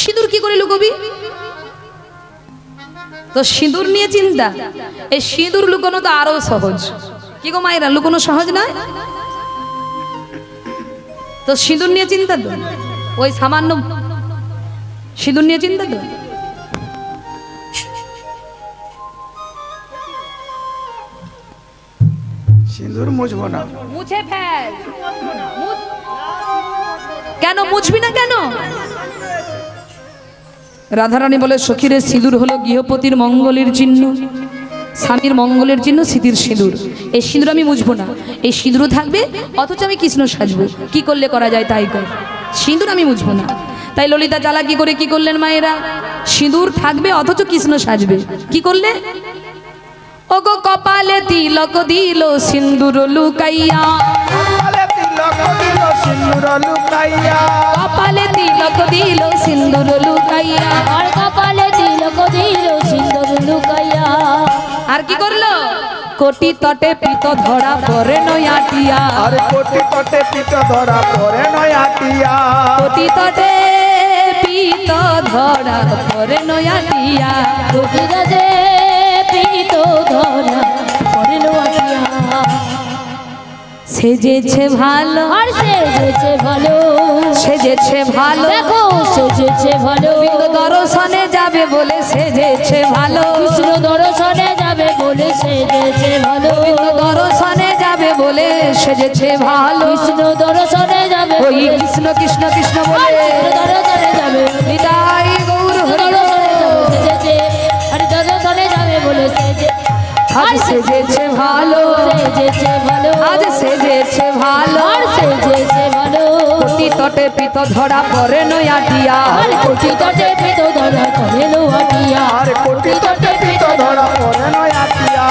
সিঁদুর কি করে লুকোবি? তো সিঁদুর নিয়ে চিন্তা। এই সিঁদুর লুকানো তো আরো সহজ। কি গো মায়েরা, লুকানো সহজ নয়? তো সিঁদুর নিয়ে চিন্তা তো, ওই সামান্য সিঁদুর নিয়ে চিন্তা তো। সিঁদুর মুছবো না। মুছে ফেল। কেন মুছবি না কেন? রাধারানী বলে, সখীরে, সিঁদুর হলো গৃহপতির মঙ্গলের চিহ্ন, স্বামীর মঙ্গলের চিহ্ন সিঁথির সিঁদুর। এই সিঁদুর আমি মুছবো না, এই সিঁদুর থাকবে, অথচ আমি কৃষ্ণ সাজবো। কি করলে করা যায় তাই কর, সিঁদুর আমি মুছবো না। তাই ললিতা চালাকি করে কি করলেন মায়েরা? সিঁদুর থাকবে অথচ কৃষ্ণ সাজবে। কি করলে? ওগো কপালে তিলক দিল সিন্দুর লুকাইয়া। কপালে তিলক দিল সিন্দুর লুকাইয়া। কপালে তিলক দিল সিন্দুর লুকাইয়া। আর কপালে তিলক দিল সিন্দুর লুকাইয়া। আর কি করলো? কোটি তটে পিত ধরা পরে নয়াটিয়া। আর কোটি তটে পিত ধরা পরে নয়াটিয়া। কোটি তটে পিত ধরা পরে নয়াটিয়া। কোটি রাজে পিত ধরা পড়ল আটিয়া। সেজেছে ভালো, আর সেজেছে ভালো, সেজেছে ভালো, দেখো সেজেছে ভালো। গোবিন্দ দর্শনে যাবে বলে সেজেছে ভালো। কৃষ্ণ দর্শনে যাবে বলে সেজেছে ভালো। গোবিন্দ দর্শনে যাবে বলে সেজেছে ভালো। কৃষ্ণ দর্শনে যাবে ওই বলে কৃষ্ণ কৃষ্ণ কৃষ্ণ আর বলে কৃষ্ণ দর্শনে যাবে। নিতাই গৌর হরি দর্শনে যাবে সেজেছে, আর দর্শনে যাবে বলে সেজে। আজ সেজেছে ভালো, সেজেছে ভালো, আজ সেজেছে ভালো। আর সেজেছে ভালো। কোটি তটে পিত ধরা পরে নয়াটিয়া। আর কোটি তটে পিত ধরা পড়ল আটিয়া। আর কোটি তটে পিত ধরা পরে নয়াটিয়া।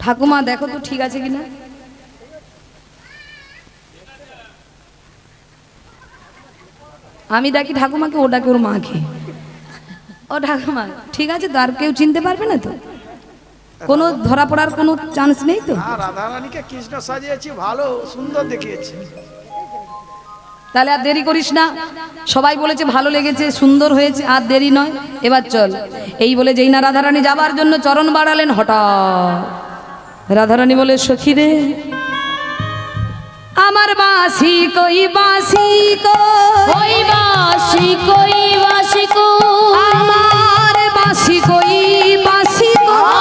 ঠাকুমা দেখো তো ঠিক আছে কিনা। আমি ডাকি ঠাকুমাকে, ও ডাকে ওর মাকে। ও ঠাকুমা ঠিক আছে তো, আর কেউ চিনতে পারবে না তো? কোনো ধরা পড়ার কোনো চান্স নেই তো? আর রাধারানীকে কৃষ্ণ সাজিয়েছি, ভালো সুন্দর দেখিয়েছে। তাহলে আর দেরি করিস না, সবাই বলেছে ভালো লেগেছে, সুন্দর হয়েছে, আর দেরি নয়, এবার চল। এই বলে যেই না রাধারানী যাবার জন্য চরণ বাড়ালেন, হঠাৎ রাধারানী বলে, সখী রে আমার বাঁশি কই, বাঁশি ওই বাসি কই বাসি কই, আমার বাঁশি কই, বাঁশি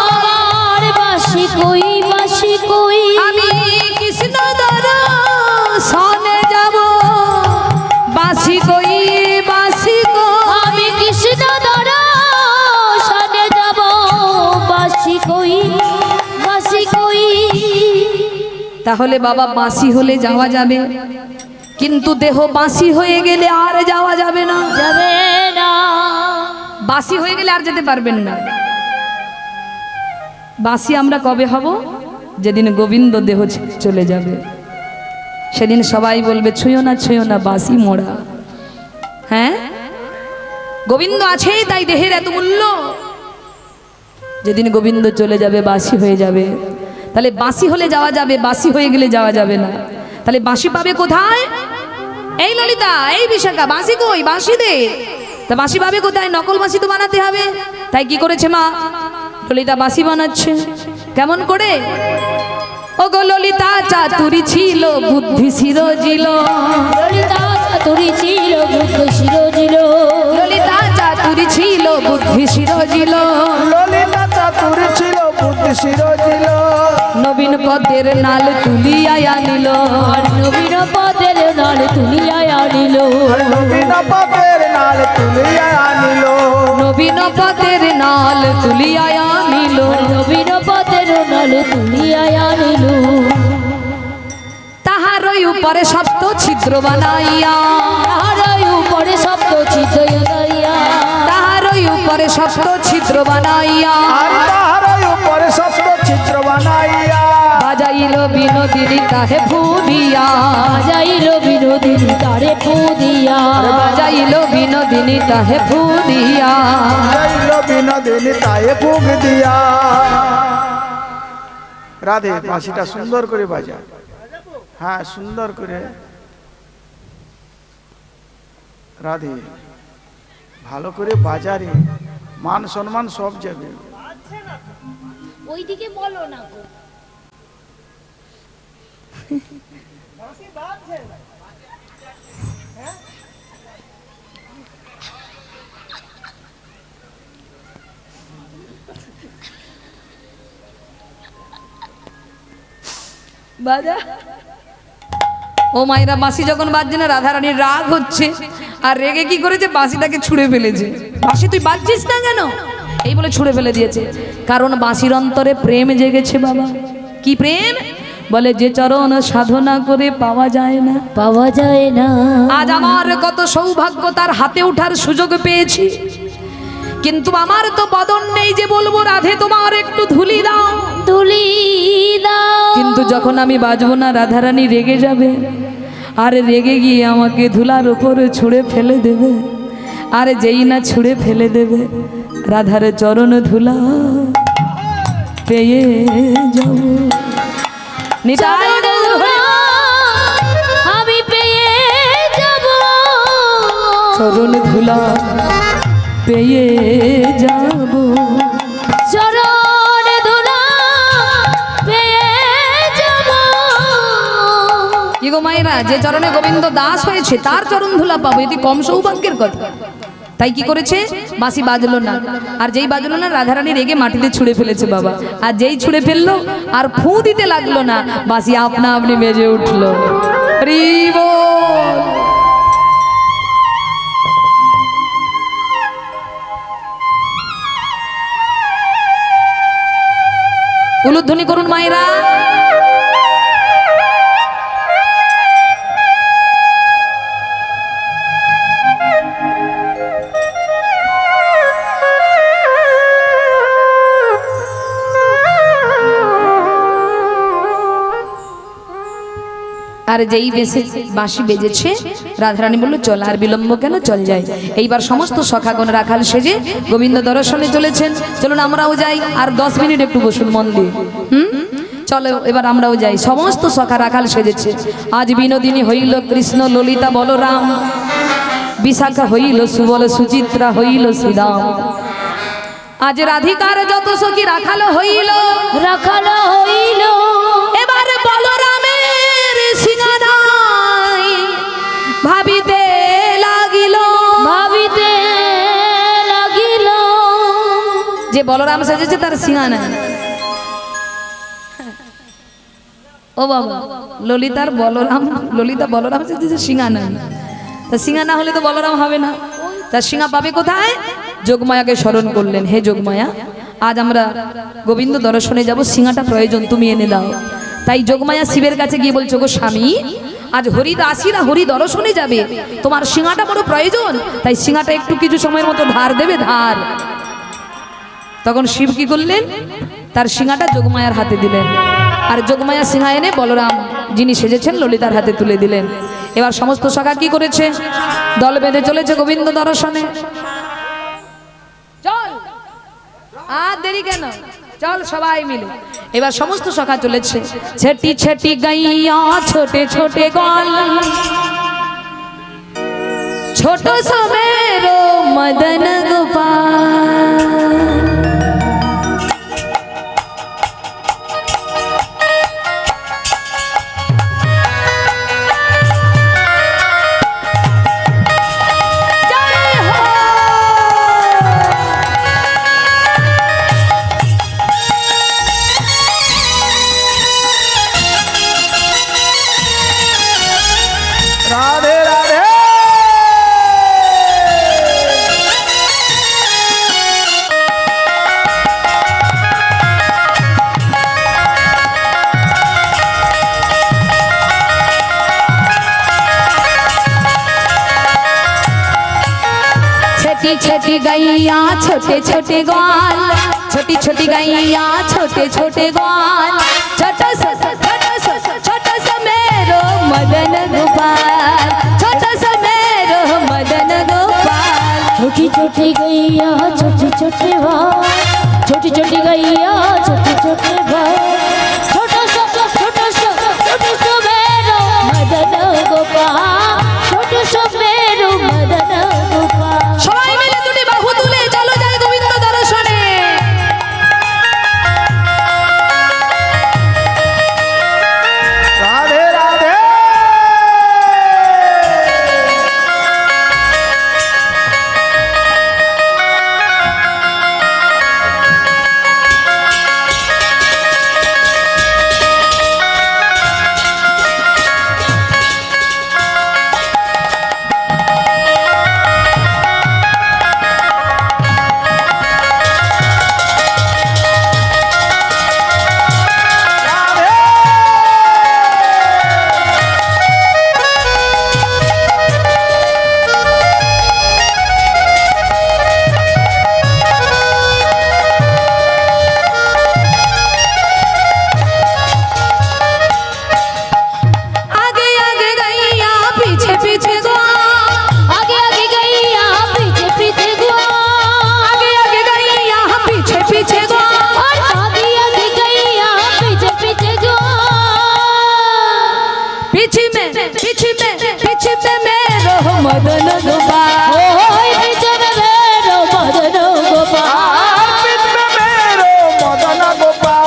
আমার বাসি কই বাসি কই, আমি কৃষ্ণ দর্শনে যাব, বাঁশি কই, বাঁশি আমি কৃষ্ণ দর্শনে যাব, বাসি কই বাসি কই। তাহলে বাবা বাঁশি হলে যাওয়া যাবে, কিন্তু দেহ বাঁশি হয়ে গেলে আর যাওয়া যাবে না। যাবে না, বাঁশি হয়ে গেলে আর যেতে পারবেন না। বাঁশি আমরা কবে হব? যেদিন গোবিন্দ দেহ ছেড়ে চলে যাবে, সেদিন সবাই বলবে ছুঁয়ো না বাঁশি মোড়া। হ্যাঁ, গোবিন্দ আছে তাই দেহের এত মূল্য। যেদিন গোবিন্দ চলে যাবে বাঁশি হয়ে যাবে। তাহলে বাঁশি হলে যাওয়া যাবে, বাঁশি হয়ে গেলে যাওয়া যাবে না। তাহলে বাঁশি পাবে কোথায়? এই ললিতা, এই বিশাখা, বাঁশি কই, বাঁশি দে। তা বাঁশি পাবে কোথায়? নকল বাঁশি তো বানাতে হবে। তাই কি করেছে মা? ললিতা বাঁশি বানাচ্ছে। কেমন করে? ও গো ললিতা চাতুরি ছিল, বুদ্ধি শিরোজিল। ললিতা চাতুরি ছিল, বুদ্ধি শিরোজিল। ললিতা চাতুরি ছিল, বুদ্ধি শিরোজিল। ললিতা চাতুর ছিল, বুদ্ধি শিরোজিল। নবীন পদের নাল তুলিয়া আনিল, আর নবীন পদের নাল তুলিয়া আনিল, নবীন পদের নাল তুলিয়া আনিল। নবীন পদের নাল তুলিয়া আনিল। নবীন পদের নাল তুলিয়া আনিল। তাহারই উপরে সপ্ত ছিদ্র বানাইয়া, তাহার উপরে শব্দ চিতয়া, তাহারই উপরে সপ্ত ছিদ্র বানাইয়া, আর তাহার উপরে সপ্ত চিত্র বানাইয়া, বাজাইল বিনোদিনী তাহে ফুদিয়া, যাইল বিনোদিনী তারে পুদিয়া, বাজাইল বিনোদিনী তাহে ফুদিয়া। যাইল বিনোদিনী তায়ে ফুক দিয়া। রাধে বাঁশিটা সুন্দর করে বাজা। হ্যাঁ, সুন্দর করে। রাধে ভালো করে বাজারে, মান সম্মান সব যাবে। ওইদিকে বলো না গো। বাজা। ও মায়েরা, বাঁশি যখন বাজছে না, রাধারানীর রাগ হচ্ছে, আর রেগে কি করেছে? বাঁশিটাকে ছুঁড়ে ফেলেছে। বাঁশি তুই বাজছিস না কেন? এই বলে ছুঁড়ে ফেলে দিয়েছে। কারণ বাঁশির অন্তরে প্রেম জেগেছে বাবা। কি প্রেম? বলে যে চরণ সাধনা করে পাওয়া যায় না, পাওয়া যায় না। আজ আমার কত সৌভাগ্য, তার হাতে ওঠার সুযোগ পেয়েছি, কিন্তু আমার তো বদন নেই যে বলবো রাধে তোমার একটু ধুলি দাও। তুলি দাও। কিন্তু যখন আমি বাজবো না, রাধারানী রেগে যাবে, আর রেগে গিয়ে আমাকে ধুলার উপরে ছুঁড়ে ফেলে দেবে। আর যেই না ছুঁড়ে ফেলে দেবে, রাধার চরণ ধুলা পেয়ে যাব। নিতাই গৌর, আমি পেয়ে যাব, চরণ ধুলা পেয়ে যাব। চরণ ধুলা পেয়ে যাব। কি গো মায়েরা, যে চরণে গোবিন্দ দাস হয়েছে তার চরণ ধুলা পাবো, এটি কম সৌভাগ্যের কথা। তাই কি করেছে? বাঁশি বাজলো না, আর যেই বাজলো না, রাধারানী রেগে মাটিতে ছুঁড়ে ফেলেছে বাবা। আর যেই ছুঁড়ে ফেললো, আর ফু দিতে লাগলো না, বাঁশি আপনা আপনি বেজে উঠলো। হরি বল। উলুধ্বনি করুন মায়েরা। আর যেই বেশি বাঁশি বেজেছে রাধারানী বলল চল আর বিলম্ব কেন, চল যাই। এইবার সমস্ত সখাগণ রাখাল সেজে গোবিন্দ দর্শনে চলেছেন। চলুন আমরাও যাই, আর 10 মিনিট একটু বসুন মন দিয়ে। চলো এবার আমরাও যাই। সমস্ত সখা রাখাল সেজেছে। আজ বিনোদিনী হইল কৃষ্ণ, ললিতা বলরাম, বিশাখা হইল সুবল, সুচিত্রা হইল শ্রীরাম। আজ রাধিকার যত সখী রাখাল হইল, রাখালো হইল এবারে বলরামের সিংহানাই ভাবিতে লাগিল, ভাবিতে লাগিল। যে বলরাম সেজেছে তার সিংহানা। ও বাবা, ললিতার বলরাম, ললিতা বলরাম সেজেছে সিংহানা। তা সিংহা না হলে তো বলরাম হবে না। তা সিংহা পাবে কোথায়? যোগমায়াকে স্মরণ করলেন, হে যোগমায়া আজ আমরা গোবিন্দ দর্শনে যাব, সিংহাটা প্রয়োজন, তুমি এনে দাও। তাই যোগমায়া শিবের কাছে গিয়ে বলছো, গো স্বামী আজ হরিদাসীরা হরি দর্শনে যাবে, তোমার সিংহাটা বড় প্রয়োজন, তাই সিংহাটা একটু কিছু সময়ের মতো ধার দেবে, ধার। তখন শিব কি করলেন? তার সিংহাটা যোগমায়ার হাতে দিলেন, আর যোগমায়া সিংহা এনে বলরাম যিনি সেজেছেন ললিতার হাতে তুলে দিলেন। এবার সমস্ত সখা কি করেছে? দল বেঁধে চলেছে গোবিন্দ দর্শনে। চল আর দেরি কেন, চল সবাই মিলে। এবার সমস্ত সখা চলেছে। ছেটি ছেটি গাইয়া ছোটে ছোটে গল, ছোট সমেরো মদন গোপাল। রাধে রাধে। छटी छटी गैया छोटे छोटे ग्वाल, छोटी छोटी गैया छोटे छोटे ग्वाल, छोटा सा मेरो मदन गोपाल, छोटा सा मेरो मदन गोपाल। छोटी छोटी गैया छोटी छोटी भाव, छोटी छोटी गैया छोटे छोटे भाव, छोटा सा मेरो मदन गोपाल, छोटा सा मेरो मदन गोपाल। সবাই মিলে দুটি বাহু তুলে চলো যাই গোবিন্দ দর্শনে। রাধে রাধে। आगे आगे गैया पीछे पीछे ग्वाल, आगे आगे गैया पीछे पीछे ग्वाल, आगे आगे गैया पीछे पीछे ग्वाल, और आगे आगे गैया पीछे पीछे ग्वाल। पीछे में मेरो मदन गोपाल। ओए पीछे में मेरो मदन गोपाल, बीच में मेरो मदन गोपाल।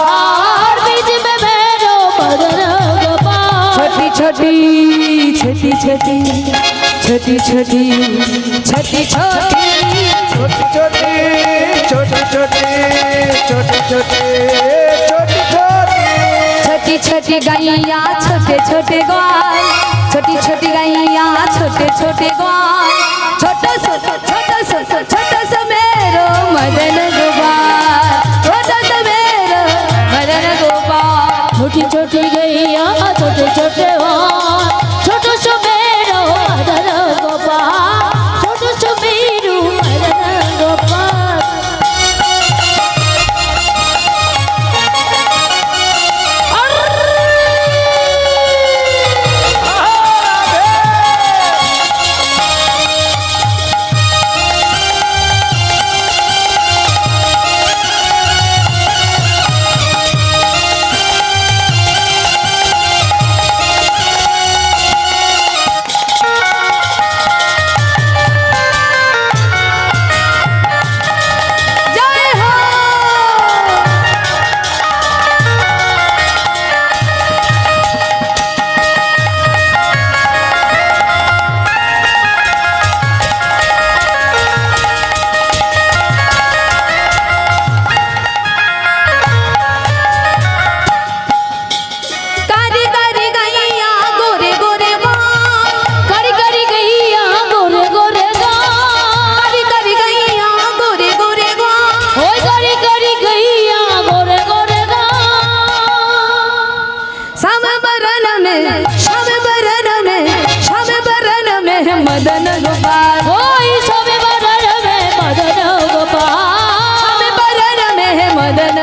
और बीच में मेरो मदन गोपाल। छोटी छोटी छोटी छोटी छोटी छोटी छोटी छोटी छोटी छोटी छोटी छोटी छोटी छोटी छोटी छोटी छोटी छोटी गैया छोटे छोटे ग्वाल, छोटी छोटी गैया छोटे छोटे ग्वाल, छोटा सा मेरो मदन गोपाल, छोटा सा मेरो मदन गोपाल। छोटी छोटी गैया छोटे छोटे ग्वाल, छोटो सो मेरो मदन गोपाल, छोटो सो मेरो मदन गोपाल। গোপাল ওই সবে বরণ মে মদন গোপাল সবে বরণ মে মদন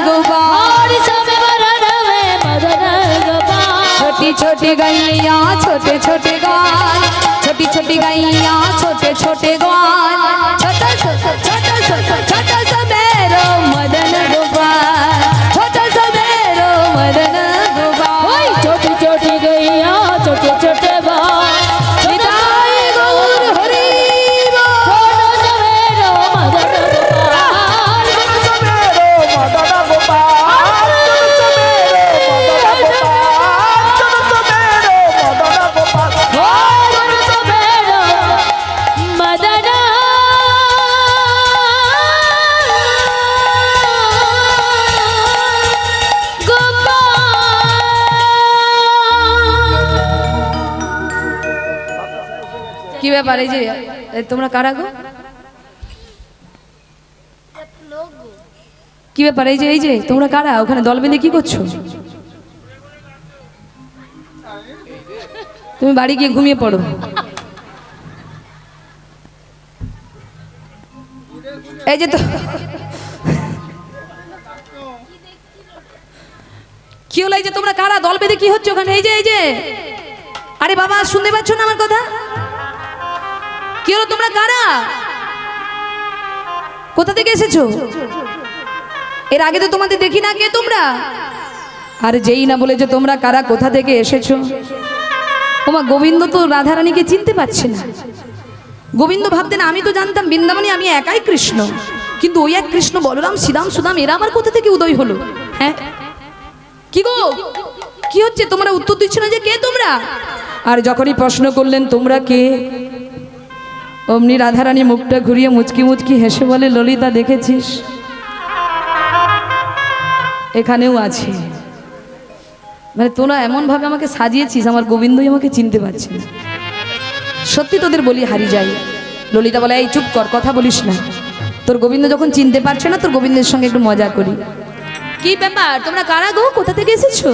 গোপাল ওই সবে বরণ মে মদন গোপাল छोटी छोटी गैया छोटे छोटे ग्वाल छोटी छोटी गैया छोटे छोटे ग्वाल छोटा छोटा सा बेरो मदन गोपाल छोटा सा बेरो मदन गोपाल ওই ছোটি ছোটি গইয়া ছোটে ছোটে বাল निताई गौर हरि ছোট সবেরো মদন গোপাল ছোট সবেরো মদন গোপাল কি ব্যাপার এই যে তোমরা কারা গো কি ব্যাপার এই যে তোমরা কারা ওখানে দল বেঁধে কি করছো তুমি বাড়ি গিয়ে ঘুমিয়ে পড়ো এই যে তো কি হলো এই যে তোমরা কারা দল বেঁধে কি হচ্ছে ওখানে এই যে আরে বাবা শুনতে পাচ্ছ না আমার কথা কি হলো তোমরা কারা কোথা থেকে এসেছো এর আগে তো তোমাদের দেখি না কে তোমরা আর যেই না বলে যে তোমরা কারা কোথা থেকে এসেছো ওমা গোবিন্দ তো রাধারানীকে চিনতে পারছে না গোবিন্দ ভাবতেন আমি তো জানতাম বৃন্দাবনে আমি একাই কৃষ্ণ কিন্তু ওই এক কৃষ্ণ বলরাম শ্রীরাম সুদাম এরা আবার কোথা থেকে উদয় হলো হ্যাঁ কি গো কি হচ্ছে তোমরা উত্তর দিচ্ছ না যে কে তোমরা আর যখনই প্রশ্ন করলেন তোমরা কে অমনি রাধারানী মুখটা ঘুরিয়ে মুচকি মুচকি হেসে বলে ললিতা দেখেছিস এখানেও আছে মানে তোরা এমন ভাবে আমাকে সাজিয়েছিস আমার গোবিন্দই আমাকে চিনতে পারছে না সত্যি তোদের বলি হারিয়ে যাই ললিতা বলে এই চুপ কর কথা বলিস না তোর গোবিন্দ যখন চিনতে পারছে না তোর গোবিন্দের সঙ্গে একটু মজা করি কি ব্যাপার তোমরা কারা গো কোথা থেকে এসেছো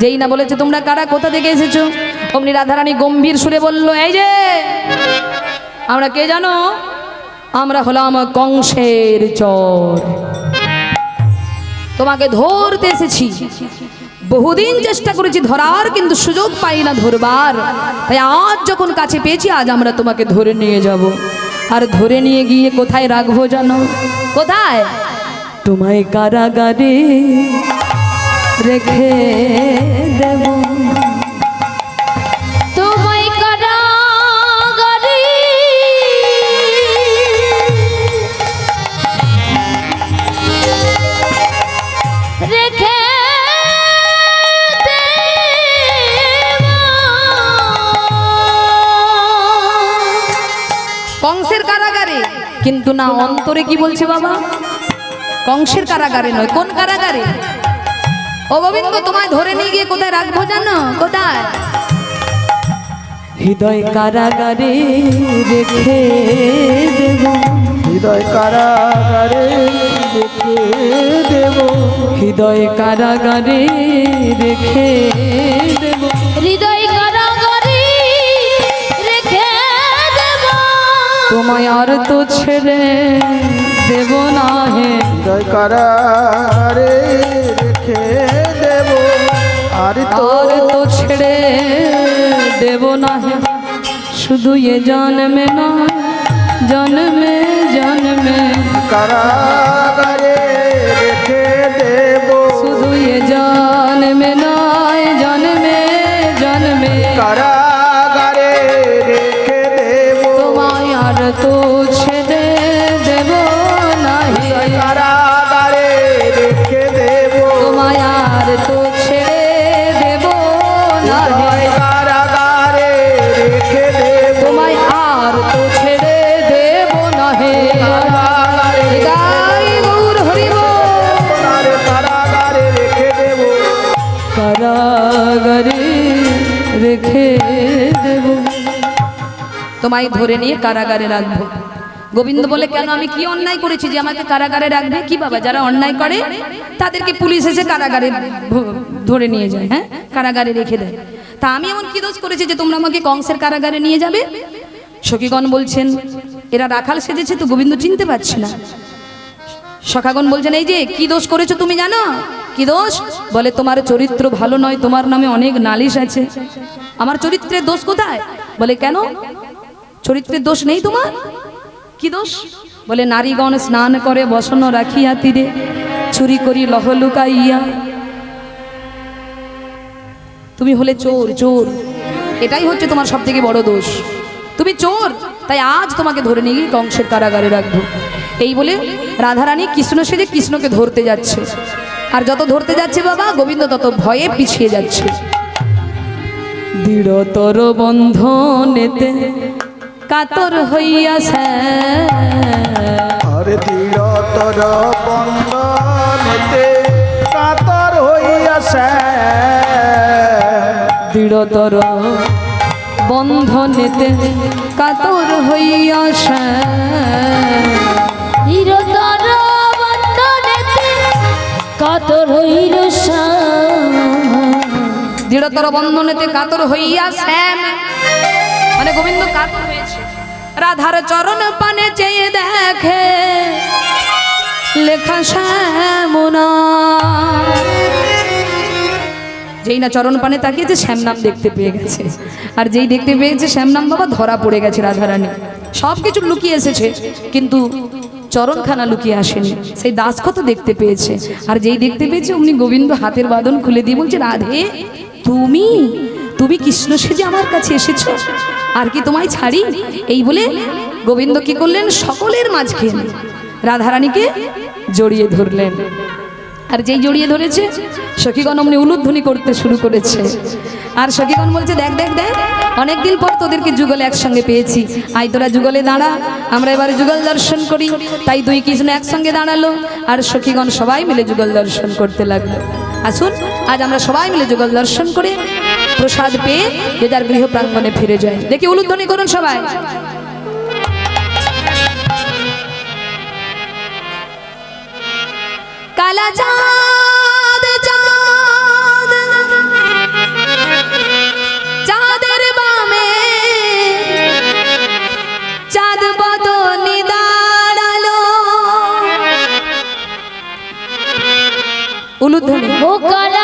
যেই না বলেছে তোমরা কারা কোথা থেকে এসেছো অমনি রাধারানী গম্ভীর সুরে বলল এই যে আমরা কে জানো আমরা হলাম কংসের চর তোমাকে ধরতে এসেছি বহুদিন চেষ্টা করেছি ধরার কিন্তু সুযোগ পাই না ধরবার তাই আজ যখন কাছে পেয়েছি আজ আমরা তোমাকে ধরে নিয়ে যাব আর ধরে নিয়ে গিয়ে কোথায় রাখবো জানো কোথায় তোমায় কারাগারে রেখে দেব তোমায় কারাগারে রেখে কংসের কারাগারে কিন্তু না অন্তরে কি বলছে বাবা কংসের কারাগারে নয় কোন কারাগারে ও গোবিন্দ তোমায় ধরে নিয়ে গিয়ে কোথায় রাখবো জানো কোথায় হৃদয় কারাগারে রেখে দেব হৃদয় কারাগারে রেখে দেব হৃদয় কারাগারে রেখে দেব হৃদয় কারাগারে রেখে দেব তোমায় আর তো ছেড়ে দেব না হে হৃদয় কারাগারে রেখে দেব আর আর তোর তো ছেড়ে দেব না হে শুধু এ জন্মে নয় জন্মে জন্মে কারাগারে রেখে দেব শুধু এ জন্মে নয় জন্মে জন্মে কারাগারে রেখে দেব তোমায় আর তো ছেড়ে দেব না হে কারাগারে রেখে দেব তোমায় আর তো ছেড়ে দেব না হে কারাগারে রেখে দেব তোমায় আর তো ছেড়ে দেব না হে গাই গৌর হরি বল। কারাগারে রেখে দেব কারাগারে রেখে দেব তোমায় ধরে নিয়ে কারাগারে রাখবো গোবিন্দ বলে কেন আমি কি অন্যায় করেছি যে আমাকে কারাগারে রাখবে কি বাবা যারা অন্যায় করে তাদেরকে পুলিশ এসে কারাগারে ধরে নিয়ে যায় হ্যাঁ কারাগারে রেখে দেয় তা আমি এমন কি দোষ করেছি যে তোমরা আমাকে কংসের কারাগারে নিয়ে যাবে সখীগণ বলছেন এরা রাখাল সেজেছে তো গোবিন্দ চিনতে পারছে না। সখাগণ বলছেন এই যে কি দোষ করেছো তুমি জানো? কি দোষ? বলে তোমার চরিত্র ভালো নয়, তোমার নামে অনেক নালিশ আছে। আমার চরিত্রের দোষ কোথায়? বলে কেন, চরিত্রের দোষ নেই তোমার? কি দোষ? বলে নারীগণ স্নান করে বসন রাখিয়া তীরে, চুরি করি লহ লুকাইয়া। তুমি হলে চোর, চোর, এটাই হচ্ছে তোমার সব থেকে বড় দোষ। তুমি চোর, তাই আজ তোমাকে ধরে নিয়ে গিয়ে কংসের কারাগারে রাখবো। এই বলে রাধারানী কৃষ্ণ সেজে কৃষ্ণকে ধরতে যাচ্ছে। আর যত ধরতে যাচ্ছে বাবা, গোবিন্দ তত ভয়ে পিছিয়ে যাচ্ছে। দৃঢ়তর বন্ধনেতে কাতর হইয়াছে, আরে দৃঢ়তর বন্ধনেতে কাতর হইয়াছে, দৃঢ়তর বন্ধনেতে কাতর হইয়াছে, দৃঢ়তর বন্ধনেতে কাতর হইল দৃঢ়তর বন্ধনেতে কাতর হইয়াছে, মানে গোবিন্দ কাতর হয়েছে। রাধার চরণ পানে চেয়ে দেখে লেখা শ্যামনা, যেই না চরণ পানে তাকিয়েছে শ্যাম নাম দেখতে পেয়ে গেছে। আর যেই দেখতে পেয়েছে শ্যাম নাম বাবা, ধরা পড়ে গেছে রাধারানী। সব কিছু লুকিয়ে এসেছে কিন্তু চরণখানা লুকিয়ে আসেনি। সেই দাসকে তো দেখতে পেয়েছে, আর যেই দেখতে পেয়েছে অমনি গোবিন্দ হাতের বাঁধন খুলে দিয়ে বলছে রাধে তুমি তুমি কৃষ্ণ সেজে আমার কাছে এসেছো, আর কি তোমায় ছাড়ি? এই বলে গোবিন্দ কি করলেন, সকলের মাঝখানে রাধারানীকে জড়িয়ে ধরলেন। আর যেই জড়িয়ে ধরেছে সখীগণ অমনি উলুধ্বনি করতে শুরু করেছে। আর সখীগণ বলছে দেখ দেখ দেখ, অনেকদিন পর তোদেরকে যুগলে একসঙ্গে পেয়েছি, আয় তোরা যুগলে দাঁড়া, আমরা এবারে যুগল দর্শন করি। তাই দুই কৃষ্ণ একসঙ্গে দাঁড়ালো, আর সখীগণ সবাই মিলে যুগল দর্শন করতে লাগলো। আসুন আজ আমরা সবাই মিলে যুগল দর্শন করে প্রসাদ পেয়ে যে যার গৃহ প্রাঙ্গণে ফিরে যায়। দেখি উলুধ্বনি করুন সবাই। কালা চাঁদ চাঁদ চাঁদের বামে চাঁদ বদনি দাঁড়ালো। উলুধ্বনি। ও কালা